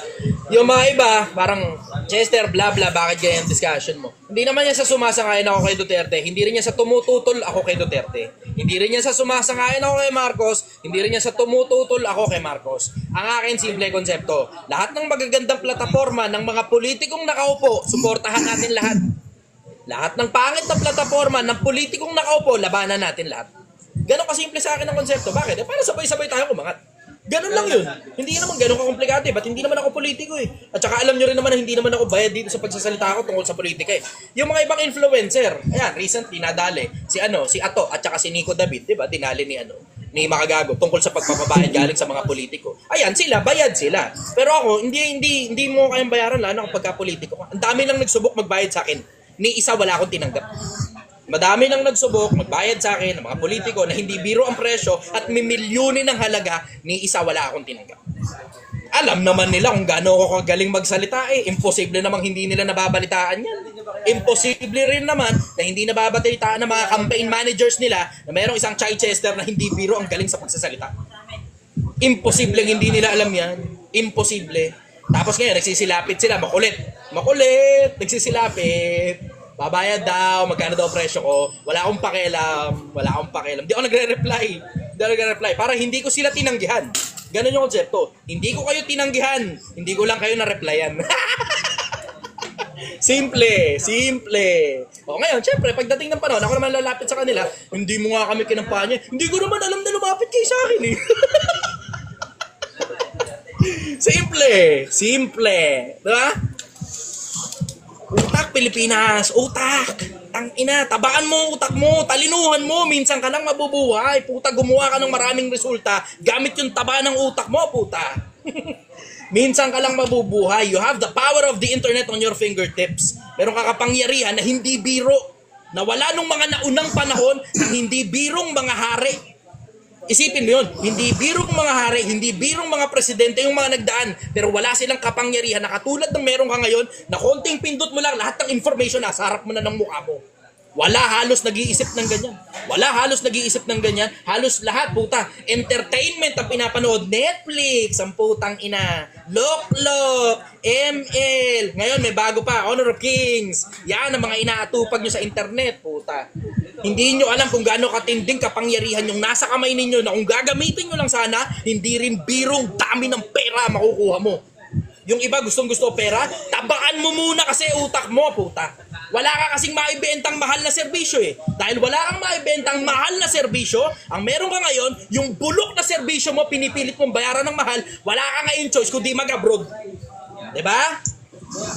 yung mga iba, parang, Chester, bla bla, bakit ganyan discussion mo? Hindi naman yan sa sumasang-ayon ako kay Duterte. Hindi rin yan sa tumututol ako kay Duterte. Hindi rin yan sa sumasang-ayon ako kay Marcos. Hindi rin yan sa tumututol ako kay Marcos. Ang akin, simple konsepto. Lahat ng magagandang plataforma ng mga politikong nakaupo, suportahan natin lahat. Lahat ng pangit na plataforma ng politikong nakaupo, labanan natin lahat. Ganon kasimple sa akin ang konsepto. Bakit? Para sabay-sabay tayo kumangat. Ganon lang yun. Hindi naman ganon kakomplikado. Ba't hindi naman ako politiko eh. At saka alam nyo rin naman na hindi naman ako bayad dito sa pagsasalita ko tungkol sa politika eh. Yung mga ibang influencer, ayan, recently nadali, si Ato at saka si Nico David, di ba? Dinali ni Makagago tungkol sa pagpapabayad galing sa mga politiko. Ayan, sila, bayad sila. Pero ako, hindi mo kayang bayaran lalo kapag politiko. Ang dami lang nagsubok magbayad sa akin. Ni isa wala akong tinanggap. Madami nang nagsubok, magbayad sa akin ng mga politiko na hindi biro ang presyo at mimilyunin ng halaga, ni isa wala akong tinanggap. Alam naman nila kung gaano ako kagaling magsalita eh. Imposible namang hindi nila nababalitaan yan. Imposible rin naman na hindi nababalitaan ng mga campaign managers nila na mayroong isang Chichester na hindi biro ang galing sa pagsasalita. Imposible hindi nila alam yan. Imposible. Tapos ngayon, nagsisilapit sila. Makulit. Nagsisilapit. Babayad daw, magkano daw presyo ko. Wala akong pakialam. Di ako nagre-reply. Para hindi ko sila tinanggihan. Ganun yung konsepto. Hindi ko kayo tinanggihan. Hindi ko lang kayo na-replyan. Simple. O ngayon, syempre, pagdating ng panahon, ako naman lalapit sa kanila, hindi mo nga kami kinampanya. Hindi ko naman alam na lumapit kayo sa akin eh. Simple. Diba? Utak, Pilipinas. Utak. Tangina, tabaan mo utak mo. Talinuhan mo. Minsan ka lang mabubuhay. Puta, gumawa ka ng maraming resulta. Gamit yung taba ng utak mo, puta. Minsan ka lang mabubuhay. You have the power of the internet on your fingertips. Meron ka kapangyarihan na hindi biro. Na wala nung mga naunang panahon na hindi birong mga hari. Isipin mo yun, hindi birong mga hari, hindi birong mga presidente yung mga nagdaan, pero wala silang kapangyarihan na katulad ng meron ka ngayon na konting pindot mo lang, lahat ng information nasa harap mo na ng mukha mo. Wala halos nag-iisip ng ganyan. Halos lahat, puta. Entertainment ang pinapanood. Netflix, ang putang ina. Loklok, ML. Ngayon may bago pa, Honor of Kings. Yan ang mga inaatupag nyo sa internet, puta. Hindi nyo alam kung gaano katinding kapangyarihan yung nasa kamay ninyo na kung gagamitin nyo lang sana, hindi rin birong dami ng pera makukuha mo. Yung iba gustong-gusto pera, tabaan mo muna kasi utak mo, puta. Wala ka kasing maibentang mahal na serbisyo eh. Dahil wala kang maibentang mahal na serbisyo, ang meron ka ngayon, yung bulok na serbisyo mo, pinipilit mong bayaran ng mahal, wala ka ngayon choice kundi mag-abroad. Diba?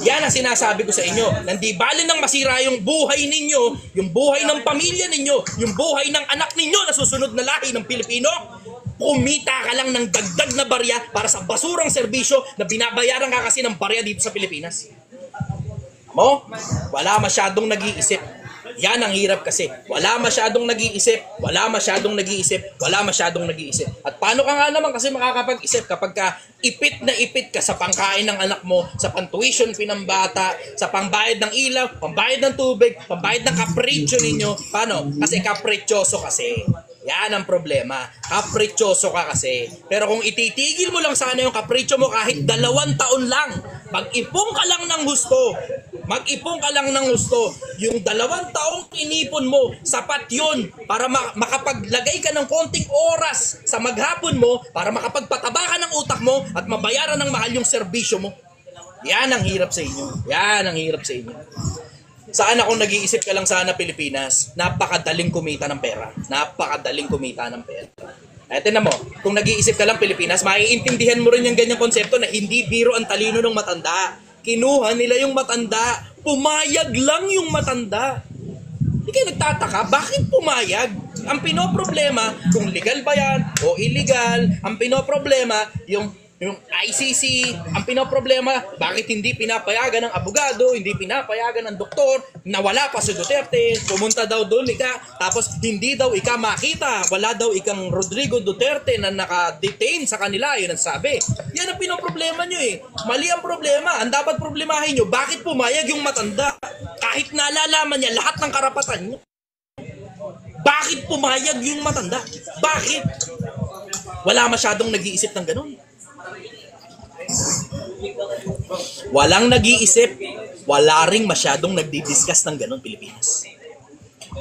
Yan ang sinasabi ko sa inyo. Nandi bali nang masira yung buhay ninyo, yung buhay ng pamilya ninyo, yung buhay ng anak ninyo na susunod na lahi ng Pilipino, kumita ka lang ng dagdag na barya para sa basurang serbisyo na binabayaran ka kasi ng barya dito sa Pilipinas. Mo, wala masyadong nag-iisip. Yan ang hirap kasi. Wala masyadong nag-iisip, wala masyadong nag-iisip, wala masyadong nag-iisip. At paano ka nga naman kasi makakapag-isip kapag ka ipit na ipit ka sa pangkain ng anak mo, sa pantuition pinambata, sa pangbayad ng ilaw, pambayad ng tubig, pambayad ng kapritsyo ninyo. Paano? Kasi kaprityoso kasi. Yan ang problema. Kaprityoso ka kasi. Pero kung ititigil mo lang sana yung kapritsyo mo kahit 2 taon lang, mag-ipon ka lang ng gusto. Mag-ipon ka lang ng gusto. Yung 2 taong inipon mo, sapat yun para makapaglagay ka ng konting oras sa maghapon mo para makapagpataba ka ng utak mo at mabayaran ng mahal yung serbisyo mo. Yan ang hirap sa inyo. Yan ang hirap sa inyo. Saan ako nag-iisip ka lang sana Pilipinas, napakadaling kumita ng pera. Napakadaling kumita ng pera. Ay, tinan mo, kung nag-iisip ka lang Pilipinas, maiintindihan mo rin yung ganyang konsepto na hindi biro ang talino ng matanda. Kinuha nila yung matanda. Pumayag lang yung matanda. Hindi kayo nagtataka, bakit pumayag? Ang pinoproblema, kung legal ba yan o illegal, ang pinoproblema, yung ICC, ang pinoproblema, bakit hindi pinapayagan ng abogado, hindi pinapayagan ng doktor, nawala pa si Duterte, pumunta daw doon tapos hindi daw ika makita, wala daw ikang Rodrigo Duterte na naka-detain sa kanila, yun ang sabi. Yan ang pinoproblema nyo eh. Mali ang problema, ang dapat problemahin nyo, bakit pumayag yung matanda? Kahit nalalaman niya lahat ng karapatan niya. Bakit pumayag yung matanda? Bakit? Wala masyadong nag-iisip ng ganun. Walang nag-iisip, wala ring masyadong nagdi-discuss ng ganun Pilipinas.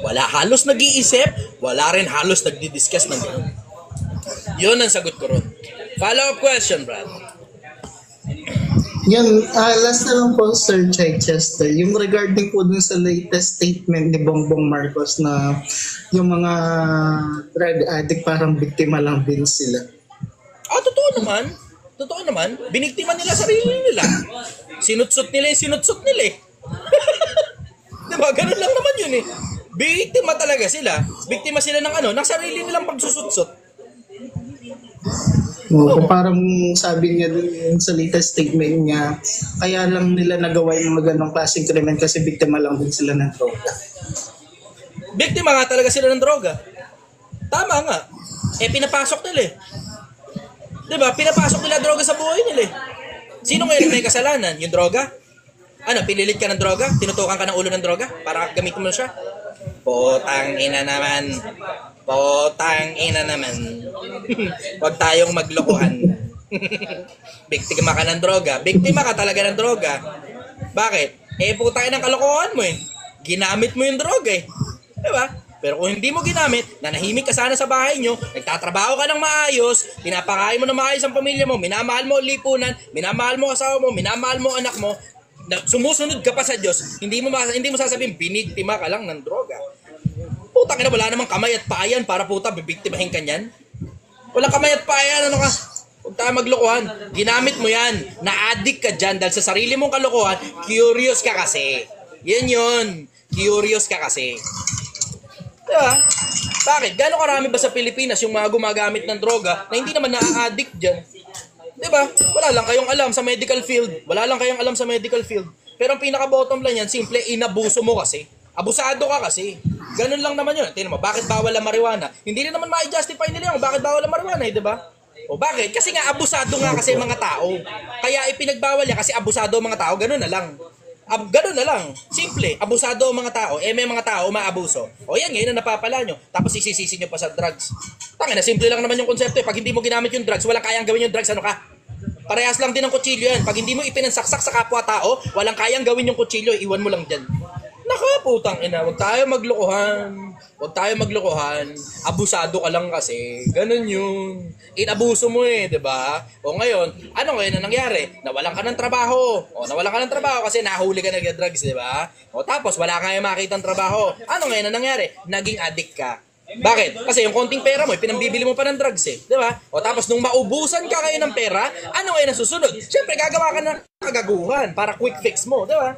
Wala halos nag-iisip, wala rin halos nagdi-discuss ng ganun. Yun ang sagot ko ron. Follow-up question, Brad. Yan, last na lang po, Sir Chichester, yung regarding po dun sa latest statement ni Bongbong Marcos na yung mga drug addict parang biktima lang din sila. Totoo naman. Totoo naman, biniktima nila sarili nila. Sinutsot nila yung sinutsot nila eh. Diba? Ganun lang naman yun eh. Biktima talaga sila. Biktima sila ng ng sarili nilang pagsusutsot. Kung parang sabi niya dun sa latest statement niya, kaya lang nila nagawa yung mga ganong klaseng krimen kasi biktima lang din sila ng droga. Biktima nga talaga sila ng droga. Tama nga. Pinapasok nila eh. Diba? Pinapasok nila droga sa buhay nila eh. Sino ngayon may kasalanan? Yung droga? Pililit ka ng droga? Tinutukan ka ng ulo ng droga? Para gamitin mo siya? Potang ina naman. Potang ina naman. Huwag tayong maglokohan. Biktima ka ng droga. Biktima ka talaga ng droga. Bakit? Putang ina ng kalokohan mo eh. Ginamit mo yung droga eh. Diba? Pero kung hindi mo ginamit, nanahimik ka sana sa bahay nyo, nagtatrabaho ka ng maayos, pinapakain mo ng maayos ang pamilya mo, minamahal mo ang lipunan, minamahal mo asawa mo, minamahal mo anak mo, sumusunod ka pa sa Diyos, hindi mo sasabihin, biniktima ka lang ng droga. Putang ina, wala namang kamay at paayan para puta, bibiktimahin ka niyan. Walang kamay at paayan, huwag tayo maglokohan. Ginamit mo yan, na-addict ka dyan dahil sa sarili mong kalokohan, curious ka kasi. Yan yun, curious ka kasi. Diba? Bakit? Gano'ng karami ba sa Pilipinas yung mga gumagamit ng droga na hindi naman na-addict dyan? Diba? Wala lang kayong alam sa medical field. Wala lang kayong alam sa medical field. Pero ang pinaka-bottom line yan, simple, inabuso mo kasi. Abusado ka kasi. Ganun lang naman yun. Tingnan mo, bakit bawal ang marijuana? Hindi rin naman ma-justify nila yung bakit bawal ang marijuana, diba? O bakit? Kasi nga abusado nga kasi mga tao. Kaya ipinagbawal niya kasi abusado ang mga tao. Ganun na lang. Ganun na lang. Simple. Abusado ang mga tao. May mga tao maabuso. O yan, ngayon na napapala nyo. Tapos sisisi nyo pa sa drugs. Tangina, simple lang naman yung konsepto eh. Pag hindi mo ginamit yung drugs, walang kayang gawin yung drugs, ano ka? Parehas lang din ng kutsilyo yan. Pag hindi mo ipinansaksak sa kapwa-tao, walang kayang gawin yung kutsilyo, iwan mo lang dyan. Naka, putang ina, huwag tayo maglokohan. Huwag tayo maglokohan. Abusado ka lang kasi. Ganun yun. Inabuso mo eh, di ba? O ngayon, ano ngayon na nangyari? Nawalan ka ng trabaho. O nawalan ka ng trabaho kasi nahuli ka nag-drugs, di ba? O tapos, wala kang makita ng trabaho. Ano ngayon na nangyari? Naging addict ka. Bakit? Kasi yung konting pera mo, pinambibili mo pa ng drugs eh. Di ba? O tapos nung maubusan ka kayo ng pera, ano ngayon ang susunod? Siyempre, gagawa ka ng kagaguhan para quick fix mo. Di ba?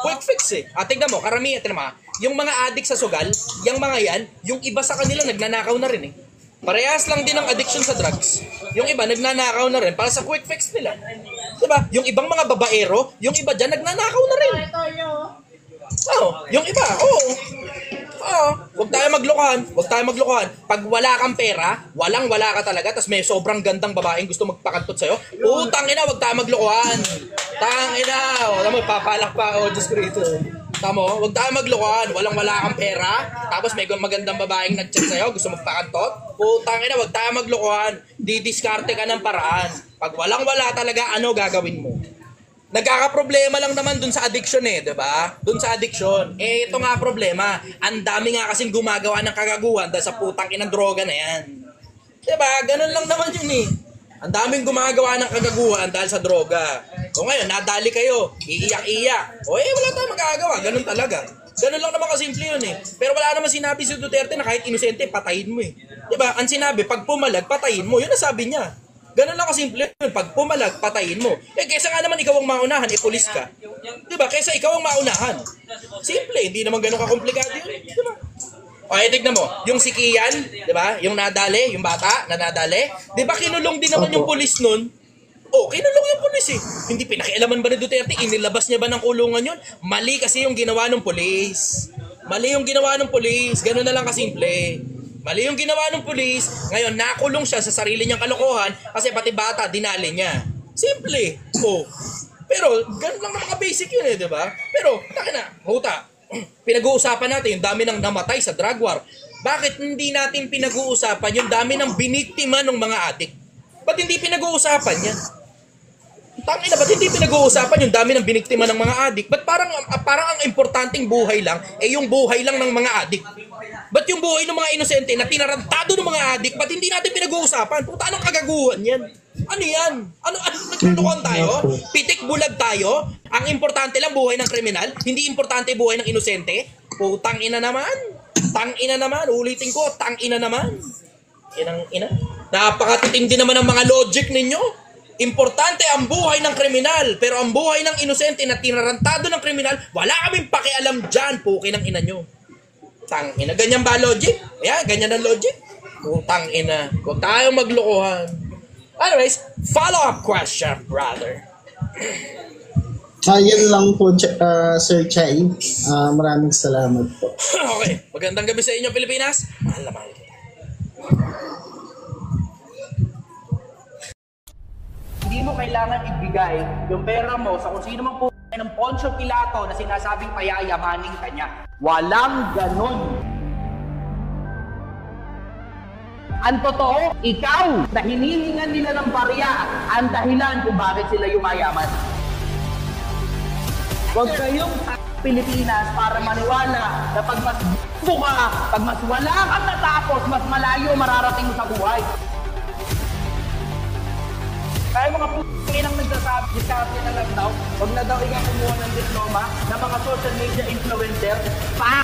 Quick fix eh. Tignan mo, karamihan, tignan mo, yung mga addict sa sugal, yung mga yan, yung iba sa kanila nagnanakaw na rin eh. Parehas lang din ang addiction sa drugs. Yung iba nagnanakaw na rin para sa quick fix nila. Diba? Yung ibang mga babaero, yung iba dyan nagnanakaw na rin. Yung iba, huwag tayo maglokohan. Huwag tayo maglokohan. Pag wala kang pera, wala ka talaga, tapos may sobrang gandang babaeng gusto magpakantot sa'yo, tangina, huwag tayo maglokohan. Tangina, papalak pa, Diyos ko rito. Tamo, huwag tayo maglokohan. Wala kang pera, tapos may magandang babaeng nag-chat sa'yo, gusto magpakantot, tangina, huwag tayo maglokohan. Didiskarte ka ng paraan. Pag wala talaga, ano gagawin mo? Nagkakaproblema lang naman dun sa addiction eh, diba? Dun sa addiction. Ito nga problema. Ang dami nga kasing gumagawa ng kagaguhan dahil sa putang inang droga na yan. Diba? Ganun lang naman yun eh. Ang daming gumagawa ng kagaguhan dahil sa droga. O ngayon, nadali kayo, iiyak-iyak. Wala tayong magagawa. Ganun talaga. Ganun lang naman kasimple yun eh. Pero wala naman sinabi si Duterte na kahit inosente, patayin mo eh. Diba? Ang sinabi, pag pumalag, patayin mo. Yun ang sabi niya. Ganun lang kasimple yun. Pag pumalag, patayin mo. Kesa nga naman ikaw ang maunahan, pulis ka. Diba? Kesa ikaw ang maunahan. Simple, hindi naman ganun kakomplikado yun. Diba? Tignan mo, yung si Kian, diba? Yung nadali, yung bata na nadali. Diba kinulong din naman yung pulis nun? Kinulong yung pulis eh. Hindi pinakialaman ba ni Duterte? Inilabas niya ba ng kulungan yun? Mali kasi yung ginawa ng pulis. Mali yung ginawa ng pulis. Ganun na lang kasimple. Mali yung ginawa ng pulis. Ngayon, nakulong siya sa sarili niyang kalokohan kasi pati bata, dinali niya. Simple. Pero, ganun lang mga basic yun eh, diba? Pero, huta. Pinag-uusapan natin yung dami ng namatay sa drug war. Bakit hindi natin pinag-uusapan yung dami ng biniktima ng mga adik? Ba't hindi pinag-uusapan yan? Tangina, ba't hindi pinag-uusapan yung dami ng biniktima ng mga adik? Ba't parang ang importanteng buhay lang, yung buhay lang ng mga adik? Ba't yung buhay ng mga inosente na tinarantado ng mga adik, ba't hindi natin pinag-uusapan? Puta, anong kagaguhan yan? Ano yan? Nagtulukan tayo? Pitik bulag tayo? Ang importante lang buhay ng kriminal? Hindi importante buhay ng inosente? Putang ina naman. Tangina naman. Ulitin ko, tangina naman. Ina. Napakatitindi naman ang mga logic ninyo. Importante ang buhay ng kriminal, pero ang buhay ng inosente na tinarantado ng kriminal, wala kaming pakialam dyan, puki ng ina nyo. Tangina, ganyan ba logic? Ganyan ang logic? Tangina, huwag tayong maglokohan. Anyways, follow-up question, brother. Yan lang po, Sir Chai. Maraming salamat po. Okay, magandang gabi sa inyo, Pilipinas. Mahal na mahal kita. Hindi mo kailangan ibigay yung pera mo sa kung sino mang po ng Poncio Pilato na sinasabing payayamanin ka niya. Walang ganon. Ang totoo, ikaw na hinihingan nila ng barya ang dahilan kung bakit sila yumayaman. Huwag kayong Pilipinas para maniwala na pag mas buka, pag mas wala kang natapos, mas malayo mararating mo sa buhay. Kaya mga p***inang nagsasabi, diskarte na lang daw, huwag na daw ikaw kumuha ng diploma ng mga social media influencer. Pa!